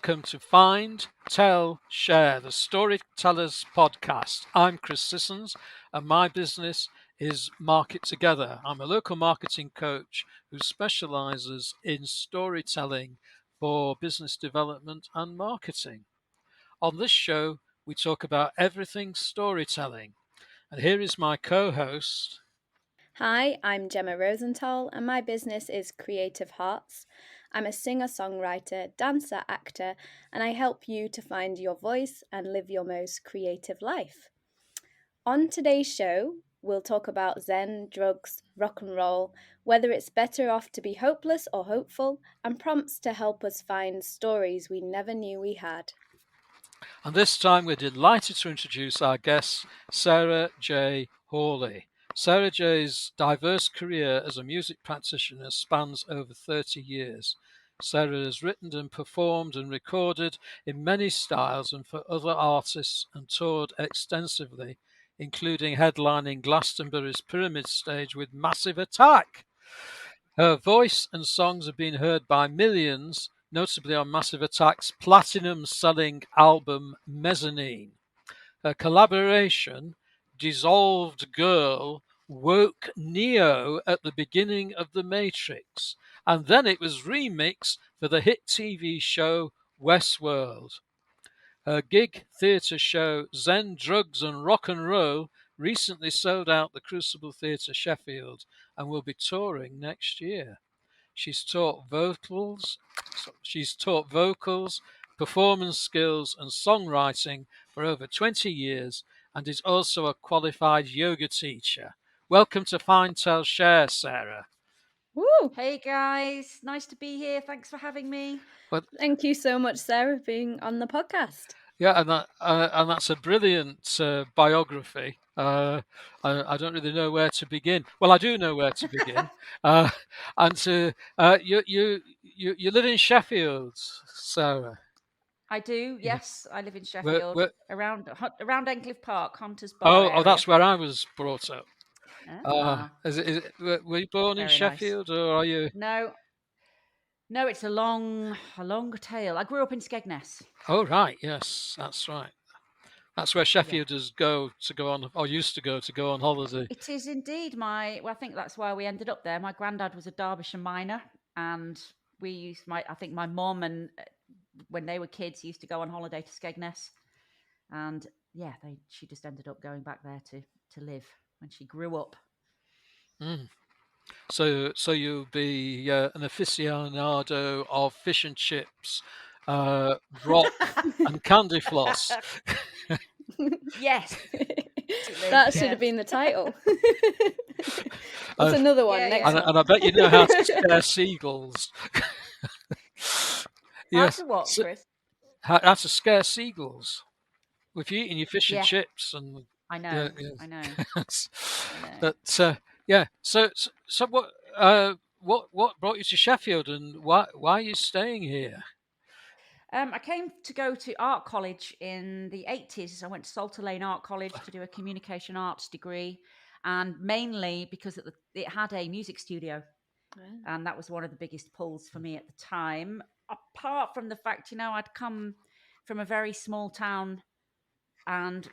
welcome to Find, Tell, Share, the Storytellers podcast. I'm Chris Sissons, and my business is Market Together. I'm a local marketing coach who specializes in storytelling for business development and marketing. On this show, we talk about everything storytelling. And here is my co-host. Hi, I'm Jemma Rosenthal, and my business is Creative Hearts. I'm a singer-songwriter, dancer, actor, and I help you to find your voice and live your most creative life. On today's show, we'll talk about Zen, drugs, rock and roll, whether it's better off to be hopeless or hopeful, and prompts to help us find stories we never knew we had. And this time we're delighted to introduce our guest, Sarah Jay Hawley. Sarah Jay's diverse career as a music practitioner spans over 30 years. Sarah has written and performed and recorded in many styles and for other artists and toured extensively, including headlining Glastonbury's Pyramid stage with Massive Attack. Her voice and songs have been heard by millions, notably on Massive Attack's platinum-selling album Mezzanine. Her collaboration, Dissolved Girl, woke Neo at the beginning of The Matrix, and then it was remixed for the hit TV show Westworld. Her gig theatre show Zen, Drugs and Rock and Roll recently sold out the Crucible Theatre Sheffield and will be touring next year. She's taught vocals, performance skills and songwriting for over 20 years and is also a qualified yoga teacher. Welcome to Find, Tell, Share, Sarah. Woo! Hey guys, nice to be here. Thanks for having me. Thank you so much, Sarah, for being on the podcast. Yeah, and that's a brilliant biography. I don't really know where to begin. Well, I do know where to begin. You live in Sheffield, Sarah. I do. Yeah. Yes, I live in Sheffield, around Endcliffe Park, Hunters Bar. Oh, that's where I was brought up. Were you born in Very Sheffield, or are you? No, it's a long tale. I grew up in Skegness. Oh, right. Yes, that's right. That's where Sheffielders go on, or used to go on holiday. It is indeed I think that's why we ended up there. My granddad was a Derbyshire miner, and we used my mum and when they were kids used to go on holiday to Skegness, and she just ended up going back there to live when she grew up. Mm. So you'll be an aficionado of fish and chips, rock and candy floss. Yes. That should have been the title. That's another one. Next one. And I bet you know how to scare seagulls. Yes. How to what, Chris? How to scare seagulls. If you're eating your fish and chips, and I know. But So what brought you to Sheffield, and why are you staying here? I came to go to art college in the 80s. I went to Salter Lane Art College to do a communication arts degree, and mainly because it had a music studio. And that was one of the biggest pulls for me at the time. Apart from the fact, I'd come from a very small town, and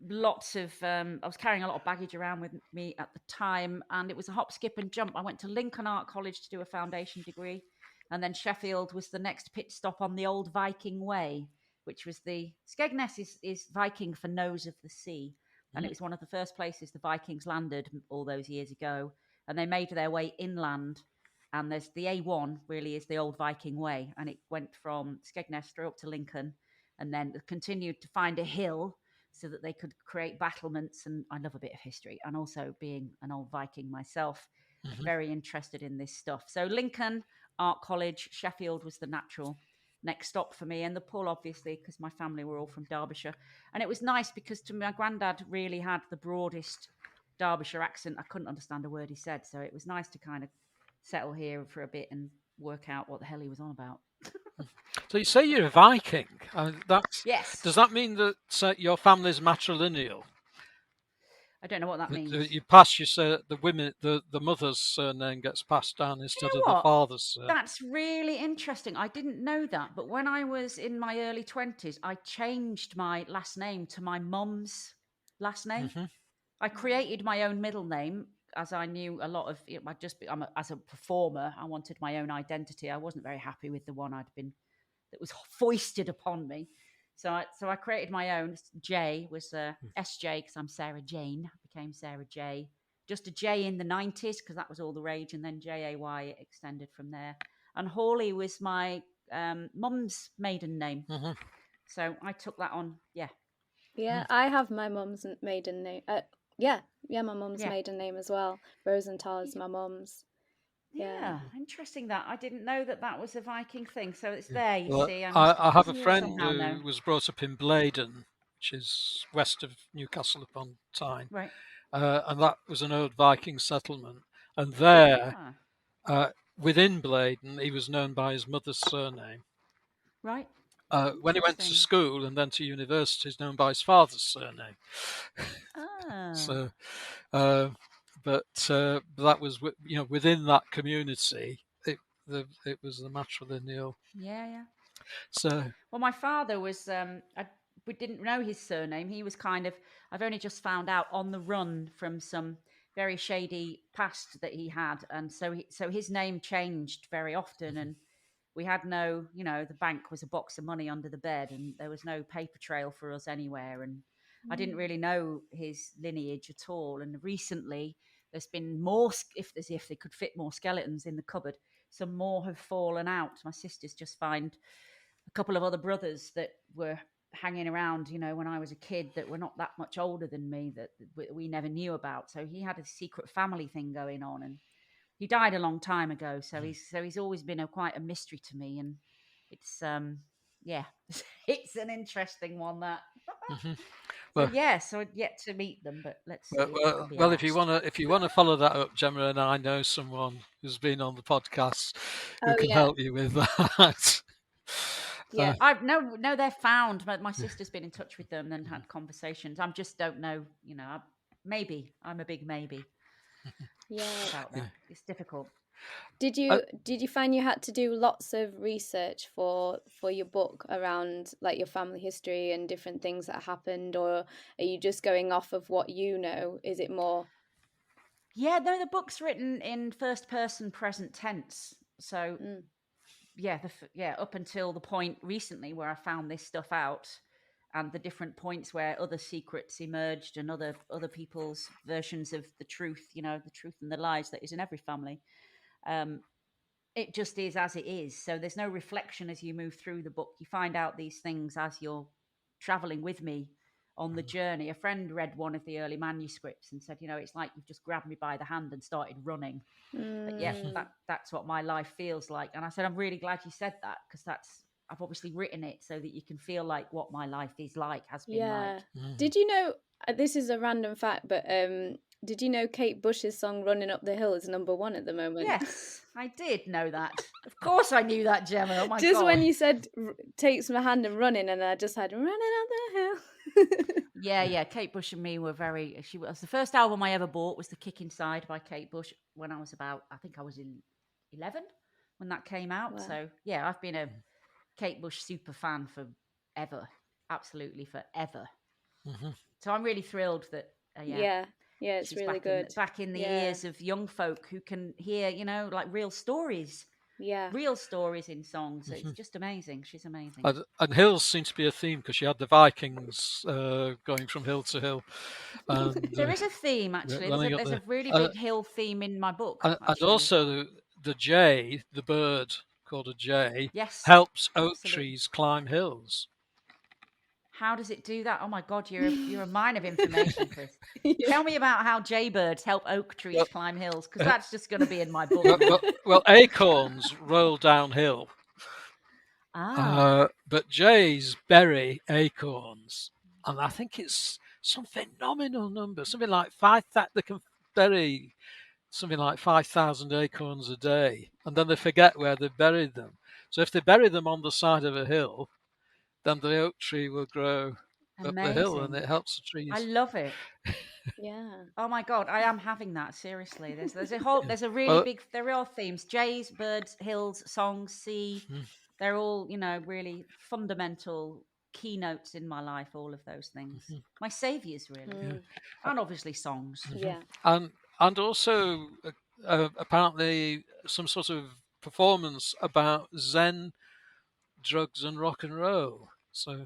lots of I was carrying a lot of baggage around with me at the time, and it was a hop, skip and jump. I went to Lincoln Art College to do a foundation degree, and then Sheffield was the next pit stop on the old Viking Way, which was Skegness is Viking for nose of the sea, and it was one of the first places the Vikings landed all those years ago, and they made their way inland. And there's the A1 really is the old Viking Way, and it went from Skegness straight up to Lincoln, and then continued to find a hill so that they could create battlements. And I love a bit of history, and also being an old Viking myself, very interested in this stuff. So Lincoln Art College, Sheffield was the natural next stop for me, and the pull obviously because my family were all from Derbyshire. And it was nice because my granddad really had the broadest Derbyshire accent. I couldn't understand a word he said, so it was nice to kind of settle here for a bit and work out what the hell he was on about. So you say you're a Viking. Yes. Does that mean that your family's matrilineal? I don't know what that means. You pass the mother's surname gets passed down Do instead you of know the what? father's surname. That's really interesting. I didn't know that. But when I was in my early 20s, I changed my last name to my mum's last name. Mm-hmm. I created my own middle name as I knew a lot of, as a performer, I wanted my own identity. I wasn't very happy with the one that was foisted upon me. So I created my own. J was SJ because I'm Sarah Jane. Became Sarah J. Just a J in the 90s because that was all the rage, and then JAY it extended from there. And Hawley was my mum's maiden name, Mm-hmm. so I took that on. Yeah, Yeah, I have my mum's maiden name. Yeah, my mum's yeah, maiden name as well. Rosenthal is my mum's. Yeah. yeah. Interesting that I didn't know that was a Viking thing. So it's there. You Well, see, I must I have a Yeah. friend somehow know. who was brought up in Blaydon, which is west of Newcastle upon Tyne, Right. and that was an old Viking settlement. And there, Ah, within Blaydon, he was known by his mother's surname. right. When he went to Interesting. school and then to university, he's known by his father's surname. Ah. So, but that was within that community, it was the matrilineal. Yeah, yeah. So Well, my father was. We didn't know his surname. He was kind of. I've only just found out on the run from some very shady past that he had, and so his name changed very often, and we had no. The bank was a box of money under the bed, and there was no paper trail for us anywhere, and I didn't really know his lineage at all. And recently, there's been more, as if they could fit more skeletons in the cupboard. Some more have fallen out. My sister's just find a couple of other brothers that were hanging around, when I was a kid that were not that much older than me that we never knew about. So he had a secret family thing going on, and he died a long time ago. So he's always been quite a mystery to me, and it's yeah, it's an interesting one that. mhm. So well, yeah, so I'd yet to meet them, but let's well, see. I'll well, be well, asked. if you wanna follow that up, Gemma, and I know someone who's been on the podcast who Oh can yeah. help you with that. Yeah. I've no, they're found. My sister's been in touch with them and had conversations. I just don't know. Maybe I'm a big maybe Yeah. about that. It's difficult. Did Uh, you find you had to do lots of research for your book around like your family history and different things that happened, or are you just going off of what you know? Is it more? Yeah, no, the book's written in first person present tense. So Mm, yeah, up until the point recently where I found this stuff out, and the different points where other secrets emerged and other people's versions of the truth, the truth and the lies that is in every family. Um, it just is as it is. So there's no reflection as you move through the book. You find out these things as you're traveling with me on the journey. A friend read one of the early manuscripts and said, it's like you've just grabbed me by the hand and started running. But yeah, mm, that's what my life feels like. And I said, I'm really glad you said that, because I've obviously written it so that you can feel like what my life is like, has been like. yeah. Did you know? This is a random fact, but did you know Kate Bush's song "Running Up the Hill" is #1 at the moment? Yes, I did know that. Of course I knew that, Gemma. Oh my Just when God. you said takes my hand and running, and I just had running up the hill. Yeah. Kate Bush and me were she was the first album I ever bought was The Kick Inside by Kate Bush when I was I think I was in 11 when that came out. Wow. So yeah, I've been a Kate Bush super fan forever. Absolutely forever. So I'm really thrilled that, Yeah, it's she's really back good. in the Yeah, ears of young folk who can hear, like real stories yeah. in songs. It's just amazing. She's amazing. and hills seem to be a theme because you had the Vikings going from hill to hill, and There is a theme actually. running up There's a the really uh, big hill theme in my book and actually. also the jay, the bird called a jay, Yes, helps oak absolutely. trees climb hills. How does it do that? Oh my God, you're a mine of information, Chris. Yeah. Tell me about how jaybirds help oak trees Well, climb hills, because that's just going to be in my book well, now. well, well, acorns roll downhill, Ah, but jays bury acorns, and I think it's some phenomenal number, something like they can bury something like 5,000 acorns a day, and then they forget where they've buried them. So if they bury them on the side of a hill, then the oak tree will grow up the hill, and Amazing. it helps the I trees. love it. Yeah. Oh my God, I am having that seriously. There's a really Well, big. They're all themes: jays, birds, hills, songs, sea. mhm, They're all, really fundamental keynotes in my life. All of those things, mhm, my saviors, really, yeah. Mm. and obviously songs. Mhm. Yeah. And also apparently some sort of performance about Zen, drugs, and rock and roll. So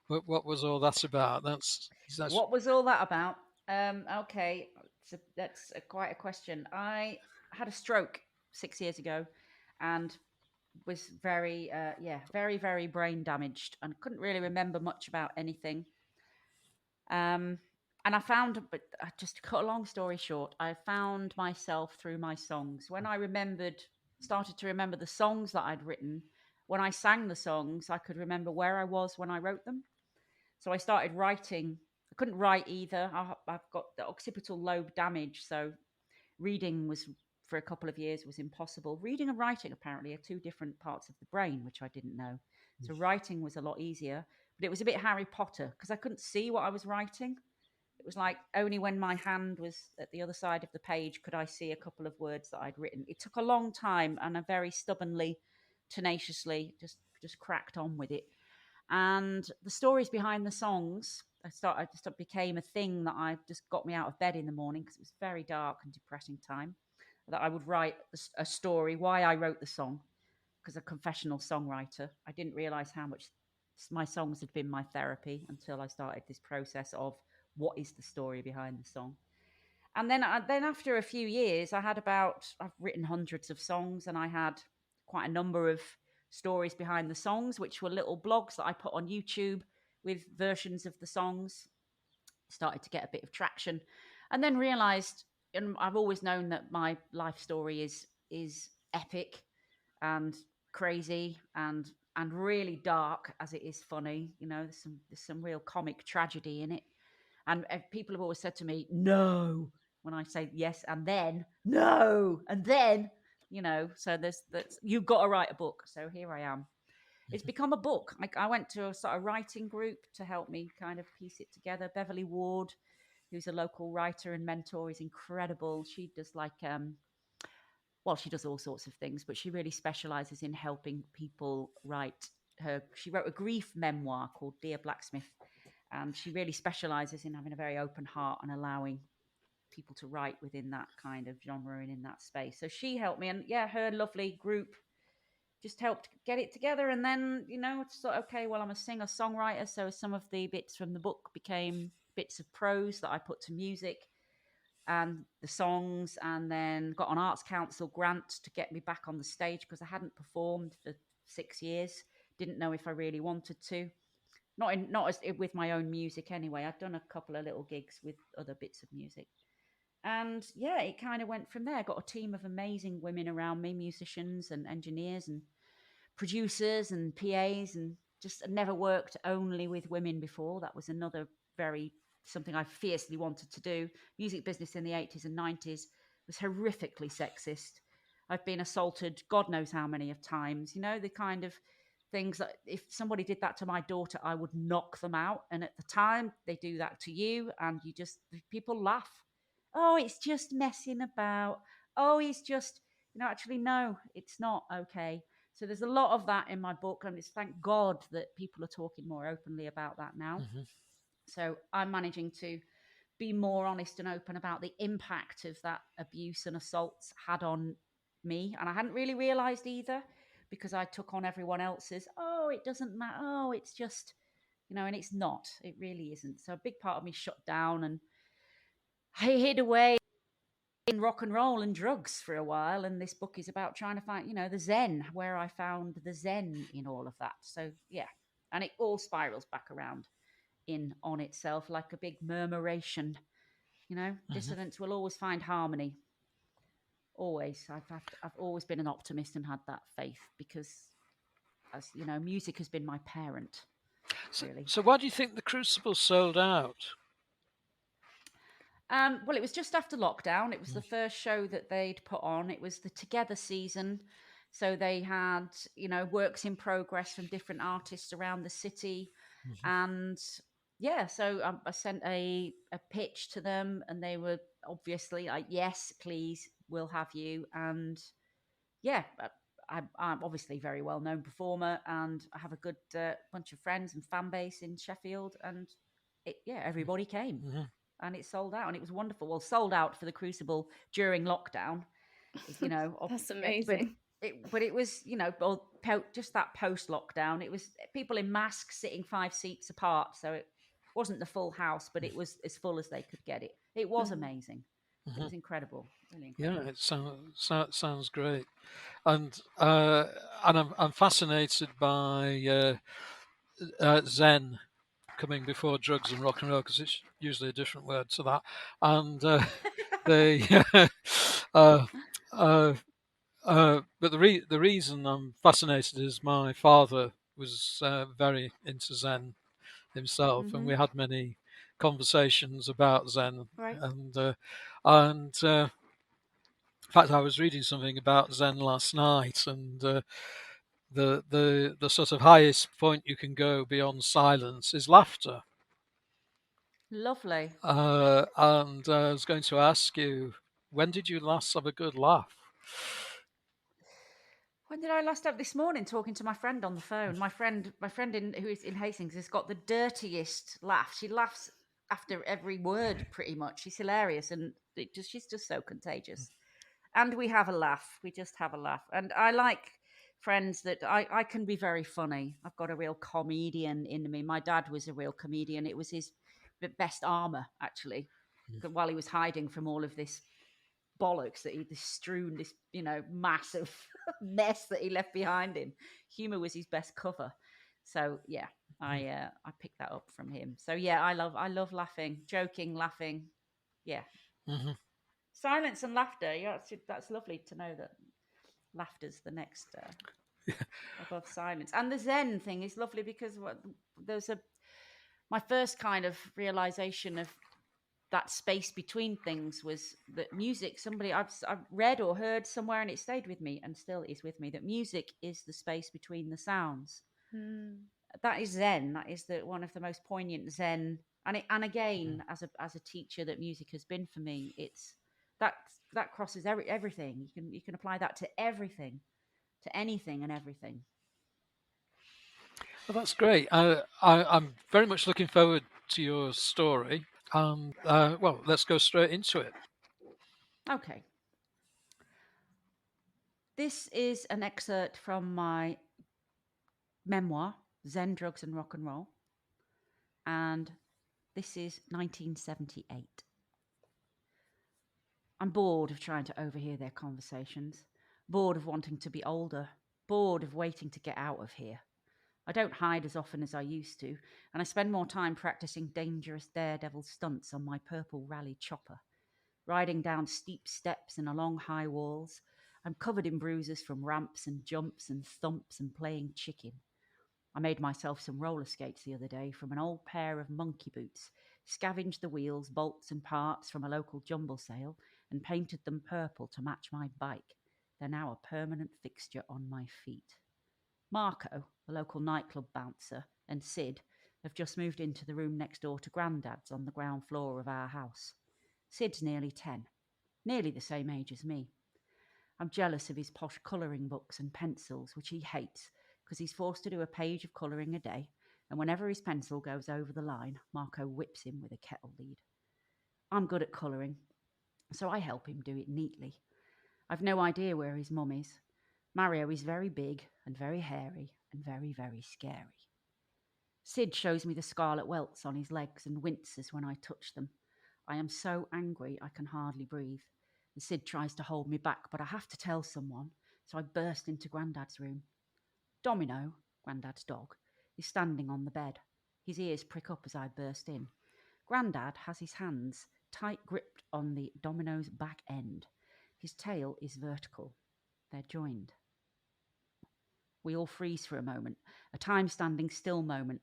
what was all that about? That's What was all that about? Okay, that's quite a question. I had a stroke 6 years ago, and was very, very, very brain damaged, and couldn't really remember much about anything. Um, and I found, but just to cut a long story short, I found myself through my songs. When I started to remember the songs that I'd written, when I sang the songs, I could remember where I was when I wrote them. So I started writing. I couldn't write either. I've got the occipital lobe damage, so reading was for a couple of years was impossible. Reading and writing apparently are two different parts of the brain, which I didn't know. So writing was a lot easier, but it was a bit Harry Potter because I couldn't see what I was writing. It was like only when my hand was at the other side of the page could I see a couple of words that I'd written. It took a long time, and I very stubbornly, tenaciously just cracked on with it. And the stories behind the songs, I just became a thing that I just got me out of bed in the morning because it was very dark and depressing time. That I would write a story, why I wrote the song, because a confessional songwriter. I didn't realize how much my songs had been my therapy until I started this process of what is the story behind the song. And then after a few years, I've written hundreds of songs, and I had quite a number of stories behind the songs, which were little blogs that I put on YouTube with versions of the songs. Started to get a bit of traction, and then realized, and I've always known that my life story is epic and crazy and really dark as it is funny. There's some real comic tragedy in it, and people have always said to me, "No," when I say yes, and then no, and then So that's you've got to write a book. So here I am. It's become a book. I went to a sort of writing group to help me kind of piece it together. Beverly Ward, who's a local writer and mentor, is incredible. She does she does all sorts of things, but she really specializes in helping people write she wrote a grief memoir called Dear Blacksmith, and she really specializes in having a very open heart and allowing people to write within that kind of genre and in that space. So she helped me, and yeah, her lovely group just helped get it together. And then, it's like, okay, well, I'm a singer songwriter. So some of the bits from the book became bits of prose that I put to music and the songs, and then got an Arts Council grant to get me back on the stage because I hadn't performed for 6 years. Didn't know if I really wanted to. Not as with my own music anyway. I'd done a couple of little gigs with other bits of music. And yeah, it kind of went from there. I got a team of amazing women around me, musicians and engineers and producers and PAs, and just never worked only with women before. That was another very something I fiercely wanted to do. Music business in the 80s and 90s was horrifically sexist. I've been assaulted God knows how many of times, the kind of things that if somebody did that to my daughter, I would knock them out. And at the time, they do that to you, and people laugh. Oh, it's just messing about. Oh, he's just, actually, no, it's not okay. So there's a lot of that in my book, and it's thank God that people are talking more openly about that now. mhm, So I'm managing to be more honest and open about the impact of that abuse and assaults had on me. And I hadn't really realized either because I took on everyone else's, oh, it doesn't matter. Oh, it's just, and it's not. It really isn't. So a big part of me shut down, and I hid away in rock and roll and drugs for a while. And this book is about trying to find, the Zen, where I found the Zen in all of that. So, yeah. And it all spirals back around in on itself like a big murmuration. mhm. Dissonance will always find harmony. Always. I've always been an optimist and had that faith because, as you know, music has been my parent, So, really. so why do you think the Crucible sold out? Well, it was just after lockdown. It was the first show that they'd put on. It was the Together season. So they had, works in progress from different artists around the city. Mhm, And yeah, so I sent a pitch to them, and they were obviously like, "Yes, please, we'll have you." And yeah, I'm obviously a very well known performer, and I have a good bunch of friends and fan base in Sheffield, and yeah, everybody came, Mhm. and it sold out, and it was wonderful. Well, sold out for the Crucible during lockdown, you know, That's but amazing. it was, you know, just that post lockdown. It was people in masks sitting 5 seats apart, so it wasn't the full house, but it was as full as they could get it. It was Mm. amazing. It Mhm. was incredible, really Yeah, incredible. it sounds great, and I'm fascinated by Zen coming before drugs and rock and roll, because it's usually a different word to that, and they uh, uh, but the reason I'm fascinated is my father was very into Zen himself, and Hmm. we had many conversations about Zen, Right. and in fact, I was reading something about Zen last night, and the sort of highest point you can go beyond silence is laughter. Lovely. And I was going to ask you, when did you last have a good laugh? When did I last have this morning talking to my friend on the phone? My friend who is in Hastings has got the dirtiest laugh. She laughs after every word, pretty much. She's hilarious, and she's just so contagious. And we have a laugh. We just have a laugh. And I like friends that I can be very funny. I've got a real comedian in me. My dad was a real comedian. It was his best armor, actually, while he was hiding from all of this bollocks that he'd strewn, this, you know, massive mess that he left behind him. Humor was his best cover. So yeah, I picked that up from him. So yeah, I love laughing, joking, laughing. Yeah, Hmm. silence and laughter. Yeah, that's lovely to know that laughter's the next above silence. And the Zen thing is lovely because there's a my first kind of realization of that space between things was that music, somebody I've read or heard somewhere, and it stayed with me and still is with me, that music is the space between the sounds. Mm. That is Zen. That is the one of the most poignant Zen. And again, as a teacher that music has been for me, it's that that crosses everything. You can apply that to everything, to anything and everything. Well, that's great. I'm very much looking forward to your story. Well, let's go straight into it. Okay, this is an excerpt from my memoir, Zen, Drugs and Rock and Roll, and this is 1978. I'm bored of trying to overhear their conversations, bored of wanting to be older, bored of waiting to get out of here. I don't hide as often as I used to, and I spend more time practicing dangerous daredevil stunts on my purple rally chopper, riding down steep steps and along high walls. I'm covered in bruises from ramps and jumps and thumps and playing chicken. I made myself some roller skates the other day from an old pair of monkey boots, scavenged the wheels, bolts, and parts from a local jumble sale, and painted them purple to match my bike. They're now a permanent fixture on my feet. Marco, the local nightclub bouncer, and Sid have just moved into the room next door to Grandad's on the ground floor of our house. Sid's nearly 10, nearly the same age as me. I'm jealous of his posh colouring books and pencils, which he hates because he's forced to do a page of colouring a day, and whenever his pencil goes over the line, Marco whips him with a kettle lead. I'm good at colouring, so I help him do it neatly. I've no idea where his mum is. Mario is very big and very hairy and very, very scary. Sid shows me the scarlet welts on his legs and winces when I touch them. I am so angry I can hardly breathe. And Sid tries to hold me back, but I have to tell someone, so I burst into Grandad's room. Domino, Grandad's dog, is standing on the bed. His ears prick up as I burst in. Grandad has his hands tight gripped on the Domino's back end. His tail is vertical. They're joined. We all freeze for a moment, a time standing still moment.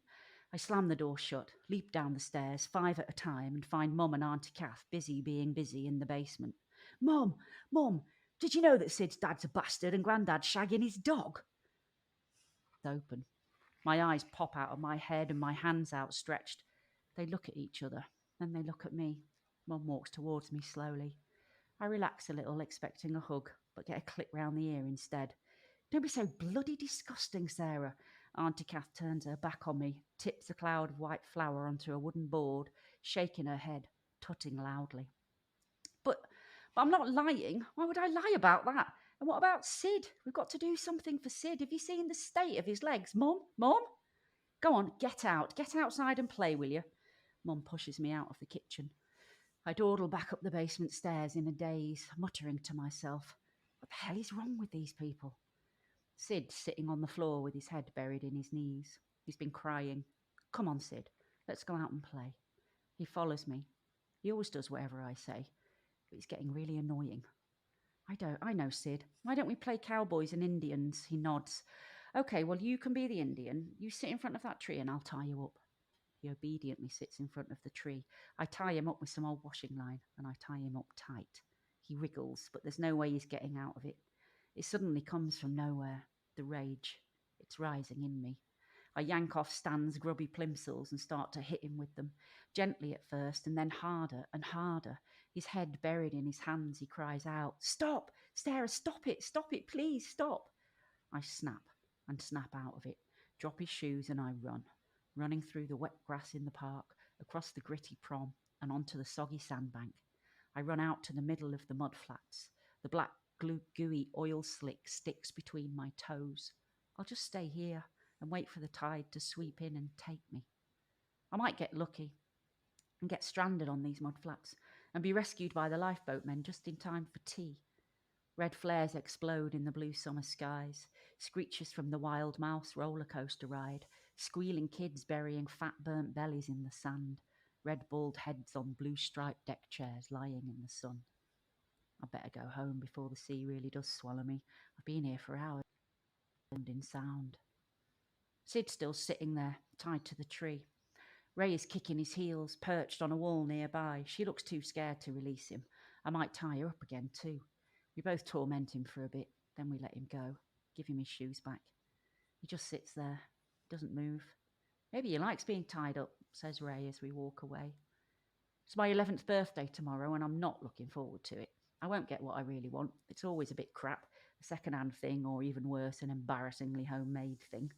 I slam the door shut, leap down the stairs, 5 at a time, and find Mum and Auntie Kath busy being busy in the basement. Mum, Mum, did you know that Sid's dad's a bastard and Grandad's shagging his dog? It's open. My eyes pop out of my head and my hands outstretched. They look at each other, then they look at me. Mum walks towards me slowly. I relax a little, expecting a hug, but get a clip round the ear instead. Don't be so bloody disgusting, Sarah. Auntie Kath turns her back on me, tips a cloud of white flour onto a wooden board, shaking her head, tutting loudly. But I'm not lying. Why would I lie about that? And what about Sid? We've got to do something for Sid. Have you seen the state of his legs? Mum? Mum? Go on, get out. Get outside and play, will you? Mum pushes me out of the kitchen. I dawdle back up the basement stairs in a daze, muttering to myself, what the hell is wrong with these people? Sid's sitting on the floor with his head buried in his knees. He's been crying. Come on, Sid, let's go out and play. He follows me. He always does whatever I say, but it's getting really annoying. I know, Sid. Why don't we play cowboys and Indians? He nods. Okay, well, you can be the Indian. You sit in front of that tree and I'll tie you up. He obediently sits in front of the tree. I tie him up with some old washing line and I tie him up tight. He wriggles, but there's no way he's getting out of it. It suddenly comes from nowhere. The rage. It's rising in me. I yank off Stan's grubby plimsolls and start to hit him with them. Gently at first, and then harder and harder. His head buried in his hands, he cries out, Stop! Sarah, stop it, please, stop! I snap and snap out of it, drop his shoes and I run, running through the wet grass in the park, across the gritty prom and onto the soggy sandbank. I run out to the middle of the mud flats. The black gooey oil slick sticks between my toes. I'll just stay here and wait for the tide to sweep in and take me. I might get lucky and get stranded on these mud flats and be rescued by the lifeboat men just in time for tea. Red flares explode in the blue summer skies, screeches from the Wild Mouse roller coaster ride, squealing kids burying fat burnt bellies in the sand, red bald heads on blue striped deck chairs lying in the sun. I better go home before the sea really does swallow me. I've been here for hours and in sound. Sid's still sitting there, tied to the tree. Ray is kicking his heels, perched on a wall nearby. She looks too scared to release him. I might tie her up again too. We both torment him for a bit, then we let him go, give him his shoes back. He just sits there, doesn't move. Maybe he likes being tied up, says Ray as we walk away. It's my 11th birthday tomorrow and I'm not looking forward to it. I won't get what I really want. It's always a bit crap, a second-hand thing, or even worse, an embarrassingly homemade thing.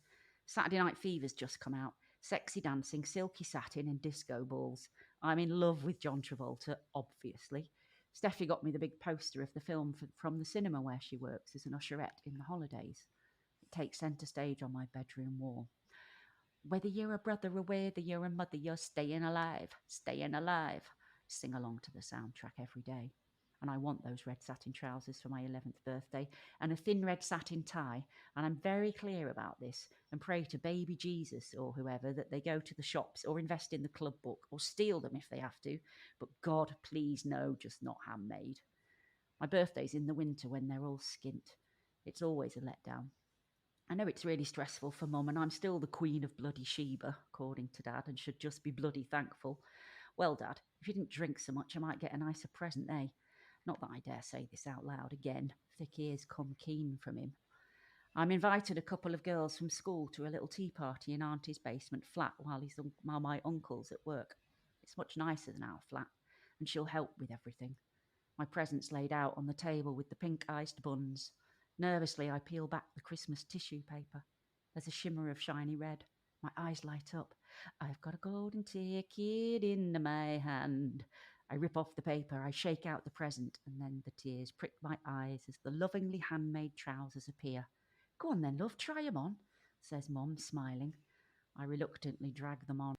Saturday Night Fever's just come out. Sexy dancing, silky satin and disco balls. I'm in love with John Travolta, obviously. Steffi got me the big poster of the film from the cinema where she works as an usherette in the holidays. It takes centre stage on my bedroom wall. Whether you're a brother or whether you're a mother, you're staying alive, staying alive. Sing along to the soundtrack every day. And I want those red satin trousers for my 11th birthday and a thin red satin tie. And I'm very clear about this and pray to baby Jesus or whoever that they go to the shops or invest in the club book or steal them if they have to. But God, please no, just not handmade. My birthday's in the winter when they're all skint. It's always a letdown. I know it's really stressful for Mum and I'm still the Queen of Bloody Sheba, according to Dad, and should just be bloody thankful. Well, Dad, if you didn't drink so much, I might get a nicer present, eh? Not that I dare say this out loud again. Thick ears come keen from him. I'm invited a couple of girls from school to a little tea party in Auntie's basement flat while my uncle's at work. It's much nicer than our flat, and she'll help with everything. My presents laid out on the table with the pink iced buns. Nervously, I peel back the Christmas tissue paper. There's a shimmer of shiny red. My eyes light up. I've got a golden ticket in my hand. I rip off the paper, I shake out the present, and then the tears prick my eyes as the lovingly handmade trousers appear. Go on then, love, try 'em on, says Mum, smiling. I reluctantly drag them on.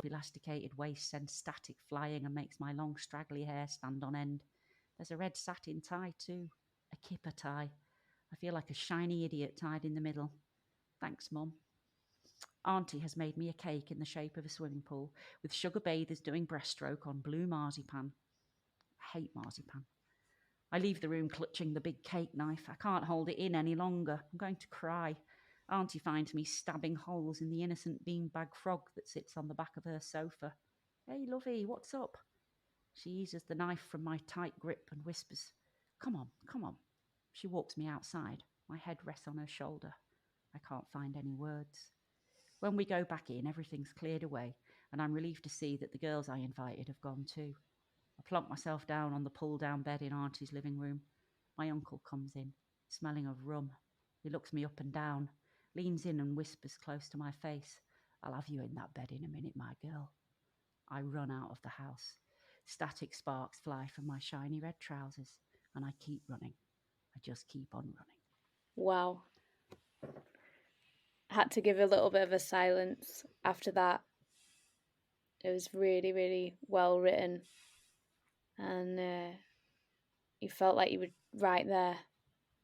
The elasticated waist sends static flying and makes my long straggly hair stand on end. There's a red satin tie too, a kipper tie. I feel like a shiny idiot tied in the middle. Thanks, Mum. Auntie has made me a cake in the shape of a swimming pool with sugar bathers doing breaststroke on blue marzipan. I hate marzipan. I leave the room clutching the big cake knife. I can't hold it in any longer. I'm going to cry. Auntie finds me stabbing holes in the innocent beanbag frog that sits on the back of her sofa. Hey, lovey, what's up? She eases the knife from my tight grip and whispers, Come on, come on. She walks me outside. My head rests on her shoulder. I can't find any words. When we go back in, everything's cleared away, and I'm relieved to see that the girls I invited have gone too. I plonk myself down on the pull-down bed in Auntie's living room. My uncle comes in, smelling of rum. He looks me up and down, leans in and whispers close to my face, "I'll have you in that bed in a minute, my girl." I run out of the house. Static sparks fly from my shiny red trousers, and I keep running. I just keep on running. Wow. I had to give a little bit of a silence after that. It was really, really well written, and you felt like you were right there,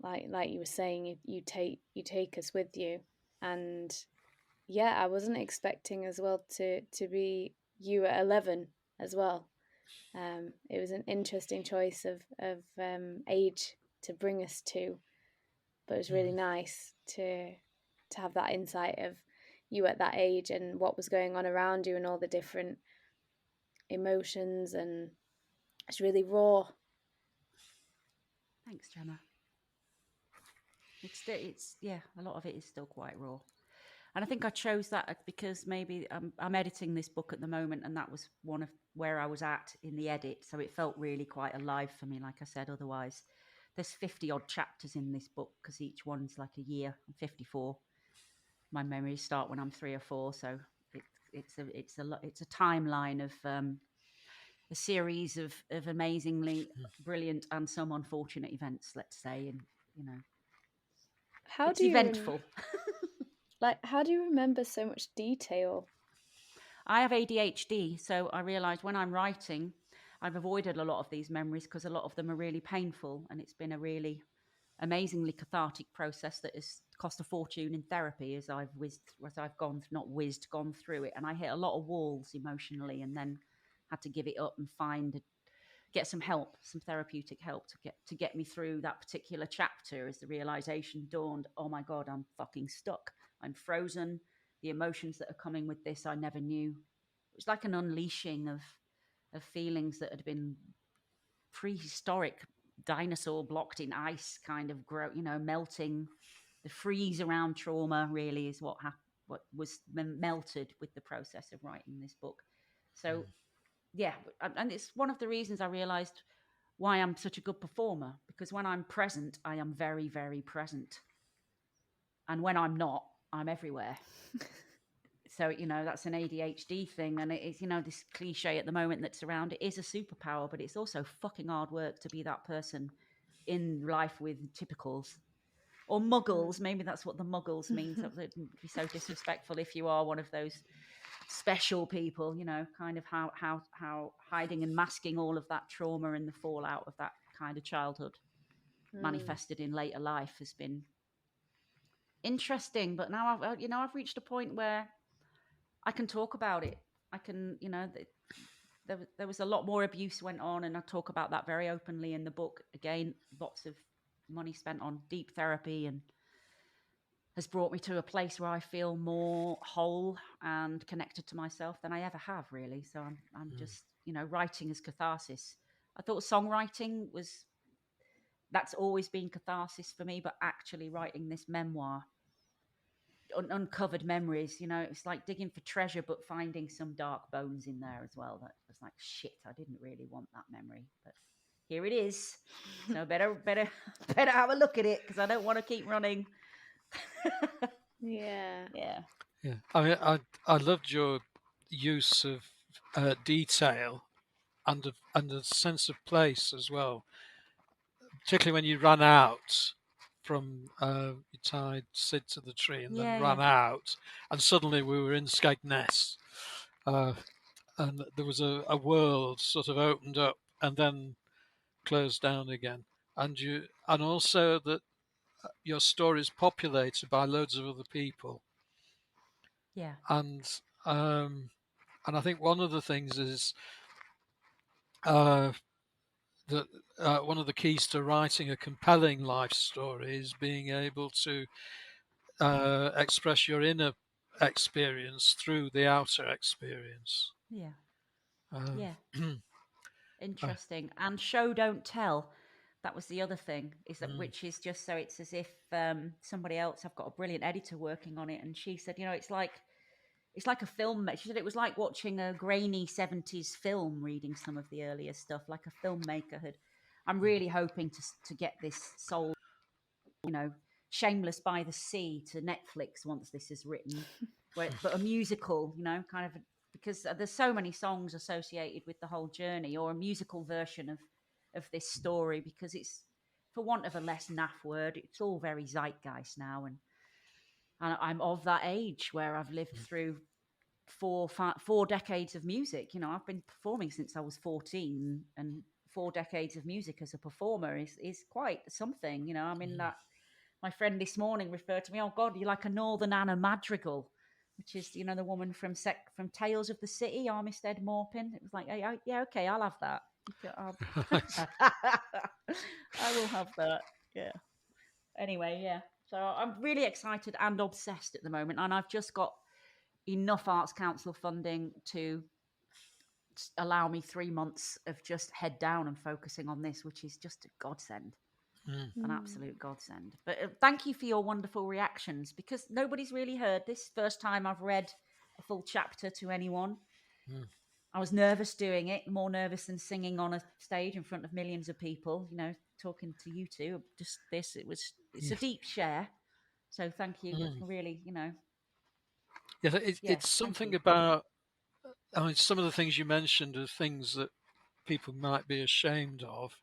like you were saying, you take us with you, and yeah, I wasn't expecting as well to be you at 11 as well. It was an interesting choice of age to bring us to, but it was really nice to have that insight of you at that age and what was going on around you and all the different emotions, and it's really raw. Thanks, Gemma. It's yeah, a lot of it is still quite raw. And I think I chose that because maybe I'm editing this book at the moment, and that was one of where I was at in the edit. So it felt really quite alive for me, like I said. Otherwise, there's 50 odd chapters in this book because each one's like a year. I'm 54. My memories start when I'm 3 or 4. So it's a timeline of a series of amazingly brilliant and some unfortunate events, let's say. And, you know, How it's do you eventful. how do you remember so much detail? I have ADHD, so I realised when I'm writing, I've avoided a lot of these memories because a lot of them are really painful, and it's been a really amazingly cathartic process that has cost a fortune in therapy as I've gone through it, and I hit a lot of walls emotionally, and then had to give it up and get some help, some therapeutic help to get me through that particular chapter. As the realization dawned, oh my god, I'm fucking stuck. I'm frozen. The emotions that are coming with this, I never knew. It was like an unleashing of feelings that had been prehistoric dinosaur blocked in ice, kind of melting. The freeze around trauma really is what was melted with the process of writing this book. So yeah, and it's one of the reasons I realized why I'm such a good performer, because when I'm present, I am very, very present. And when I'm not, I'm everywhere. So, that's an ADHD thing. And it is, this cliche at the moment that's around it is a superpower, but it's also fucking hard work to be that person in life with typicals or muggles. Maybe that's what the muggles means. That would be so disrespectful if you are one of those special people, kind of how hiding and masking all of that trauma and the fallout of that kind of childhood manifested in later life has been interesting. But now I've reached a point where I can talk about it. I can, there was a lot more abuse went on, and I talk about that very openly in the book. Again, lots of money spent on deep therapy and has brought me to a place where I feel more whole and connected to myself than I ever have, really. So I'm just, writing as catharsis. I thought songwriting that's always been catharsis for me, but actually writing this memoir, uncovered memories, it's like digging for treasure, but finding some dark bones in there as well. That was like, shit, I didn't really want that memory, but here it is. So better have a look at it, because I don't want to keep running. Yeah. Yeah. Yeah, I mean, I loved your use of detail and a sense of place as well, particularly when you ran out from you tied Sid to the tree and then Yeah. ran out, and suddenly we were in Skegness, and there was a world sort of opened up and then closed down again, and also that your story is populated by loads of other people, Yeah. and um, and I think one of the things is uh, that one of the keys to writing a compelling life story is being able to express your inner experience through the outer experience. Yeah. Um, Yeah. Interesting. And show don't tell. That was the other thing, is that which is just so it's as if somebody else, I've got a brilliant editor working on it, and she said, it's like it's like a film. She said it was like watching a grainy 70s film, reading some of the earlier stuff, like a filmmaker had. I'm really hoping to get this sold, Shameless by the Sea to Netflix once this is written, but a musical, kind of, because there's so many songs associated with the whole journey, or a musical version of this story, because it's, for want of a less naff word, it's all very zeitgeist now, and I'm of that age where I've lived through four decades of music. I've been performing since I was 14, and 4 decades of music as a performer is quite something. I'm in that. My friend this morning referred to me, oh God, you're like a Northern Anna Madrigal, which is, the woman from Tales of the City, Armistead Maupin. It was like, hey, yeah, okay, I'll have that. I will have that. Yeah. Anyway, yeah. So I'm really excited and obsessed at the moment, and I've just got enough Arts Council funding to allow me 3 months of just head down and focusing on this, which is just a godsend. An absolute godsend. But thank you for your wonderful reactions, because nobody's really heard this. First time I've read a full chapter to anyone. I was nervous doing it, more nervous than singing on a stage in front of millions of people, talking to you two. Just this, it's a deep share. So thank you. It's really, Yeah, yeah, it's something about, some of the things you mentioned are things that people might be ashamed of,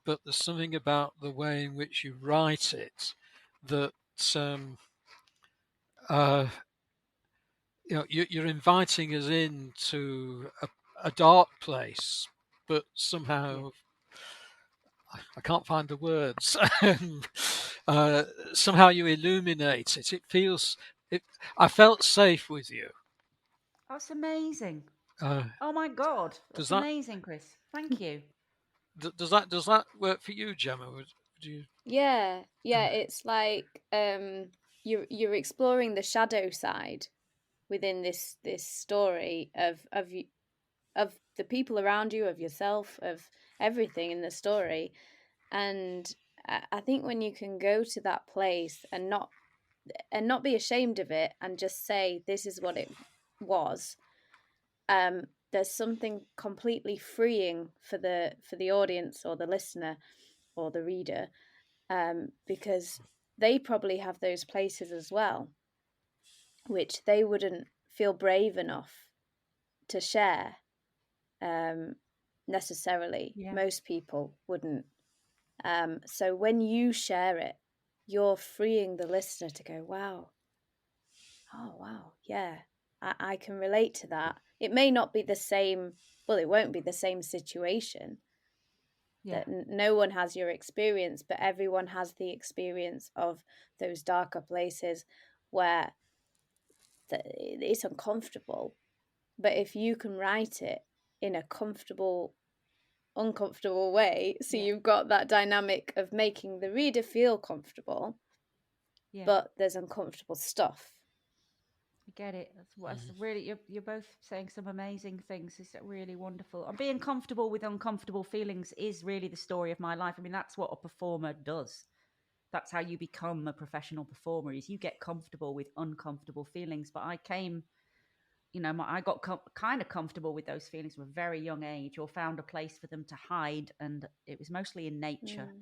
but there's something about the way in which you write it that you're inviting us into a dark place, but somehow I can't find the words. Somehow you illuminate it. It feels. I felt safe with you. That's amazing. Uh, Oh my God, does that's that amazing, Chris. Thank you. does that work for you, Gemma? Would you? Yeah, it's like you're exploring the shadow side within this story of the people around you, of yourself, of everything in the story. And I think when you can go to that place and not be ashamed of it, and just say this is what it was, there's something completely freeing for the audience or the listener or the reader, because they probably have those places as well, which they wouldn't feel brave enough to share, necessarily. Yeah. Most people wouldn't. So when you share it, you're freeing the listener to go, wow, oh, wow, yeah, I can relate to that. It may not be the same, well, it won't be the same situation. Yeah. That no one has your experience, but everyone has the experience of those darker places where it's uncomfortable. But if you can write it in a uncomfortable way, so Yeah. you've got that dynamic of making the reader feel comfortable, Yeah. but there's uncomfortable stuff. I get it. That's really, you're both saying some amazing things. It's really wonderful. And being comfortable with uncomfortable feelings is really the story of my life. I mean, that's what a performer does. That's how you become a professional performer, is you get comfortable with uncomfortable feelings. But I came, I got kind of comfortable with those feelings from a very young age, or found a place for them to hide. And it was mostly in nature.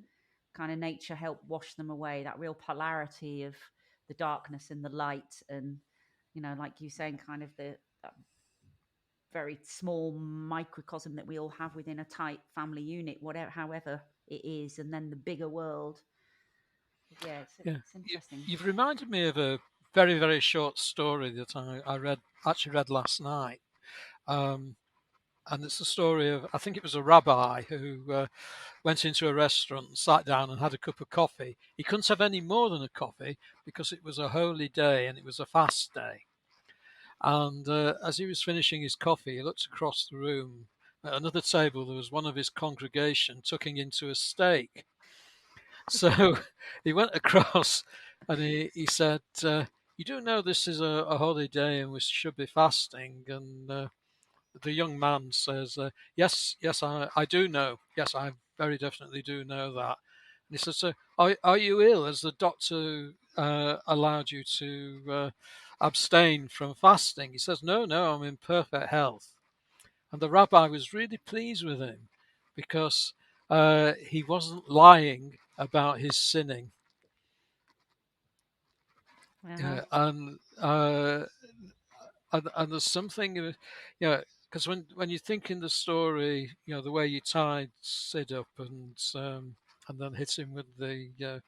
Kind of nature helped wash them away. That real polarity of the darkness and the light, and like you saying, kind of that very small microcosm that we all have within a tight family unit, whatever, however it is, and then the bigger world. Yeah, it's interesting. You've reminded me of a very, very short story that I actually read last night. And it's a story of, I think it was a rabbi who went into a restaurant and sat down and had a cup of coffee. He couldn't have any more than a coffee because it was a holy day and it was a fast day. And as he was finishing his coffee, he looked across the room. At another table, there was one of his congregation tucking into a steak. So he went across and he said, you do know this is a holy day and we should be fasting. And the young man says, yes, I do know. Yes, I very definitely do know that. And he says, so are you ill? Has the doctor allowed you to abstain from fasting. He says, no, I'm in perfect health. And the rabbi was really pleased with him because he wasn't lying about his sinning. And there's something, because when you think in the story, the way you tied Sid up and then hit him with the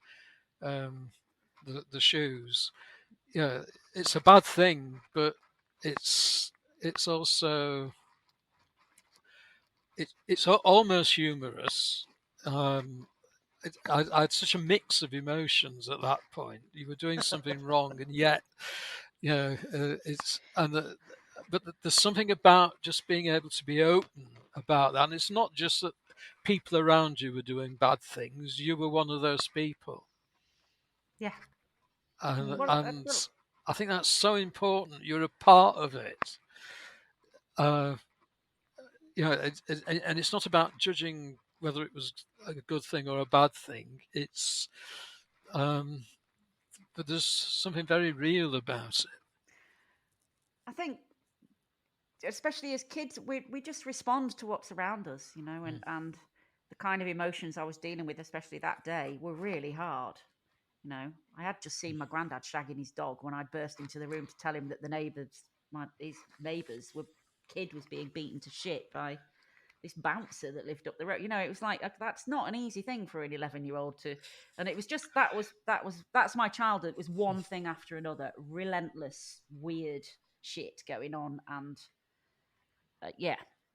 shoes, it's a bad thing, but it's also it's almost humorous. I had such a mix of emotions at that point. You were doing something wrong, and yet, but there's something about just being able to be open about that. And it's not just that people around you were doing bad things; you were one of those people. Yeah. And I think that's so important. You're a part of it. And it's not about judging whether it was a good thing or a bad thing. It's but there's something very real about it. I think, especially as kids, we just respond to what's around us, and the kind of emotions I was dealing with, especially that day, were really hard. I had just seen my granddad shagging his dog when I burst into the room to tell him that his neighbours kid was being beaten to shit by this bouncer that lived up the road. It was like, that's not an easy thing for an 11-year-old to, and it was just, that's my childhood. It was one thing after another, relentless, weird shit going on. And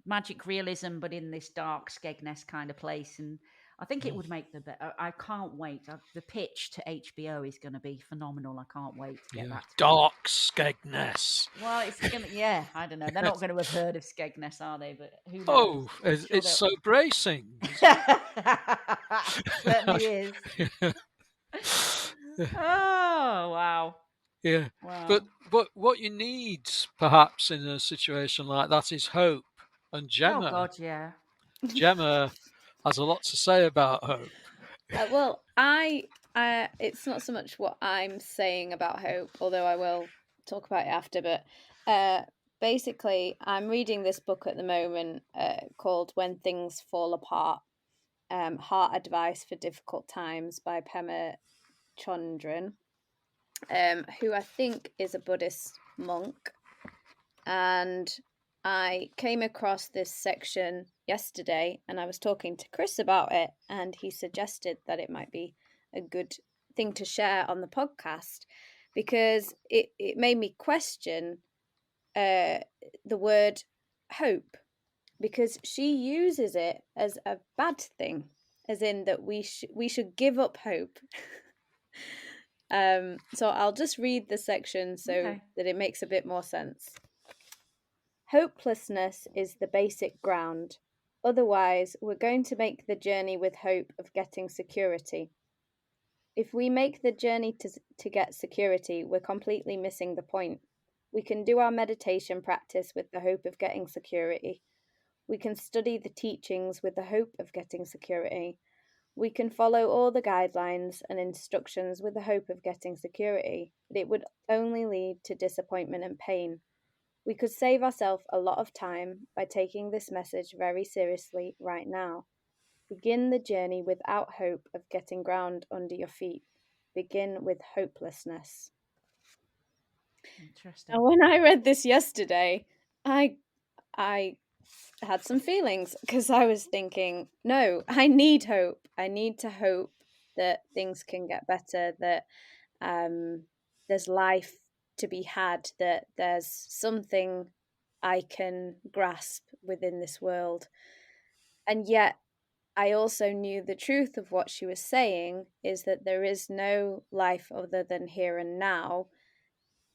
magic realism, but in this dark Skegness kind of place. And I think it would make the better. I can't wait. The pitch to HBO is going to be phenomenal. I can't wait to get that. Dark Skegness. Well, it's going to, I don't know. They're not going to have heard of Skegness, are they? But who knows? Oh, it's so bracing. Certainly is. Oh, wow. Yeah. Wow. But what you need, perhaps, in a situation like that is hope. And Jemma, oh God, yeah. Jemma has a lot to say about hope. Well, it's not so much what I'm saying about hope, although I will talk about it after. But basically, I'm reading this book at the moment called "When Things Fall Apart: Heart Advice for Difficult Times" by Pema Chondran, who I think is a Buddhist monk. And I came across this section yesterday and I was talking to Chris about it, and he suggested that it might be a good thing to share on the podcast because it made me question the word hope, because she uses it as a bad thing, as in that we should give up hope. So I'll just read the section so that it makes a bit more sense. Hopelessness is the basic ground. Otherwise, we're going to make the journey with hope of getting security. If we make the journey to get security, we're completely missing the point. We can do our meditation practice with the hope of getting security. We can study the teachings with the hope of getting security. We can follow all the guidelines and instructions with the hope of getting security, but it would only lead to disappointment and pain. We could save ourselves a lot of time by taking this message very seriously right now. Begin the journey without hope of getting ground under your feet. Begin with hopelessness. Interesting. And when I read this yesterday, I had some feelings because I was thinking, no, I need hope. I need to hope that things can get better, that there's life to be had, that there's something I can grasp within this world. And yet I also knew the truth of what she was saying is that there is no life other than here and now,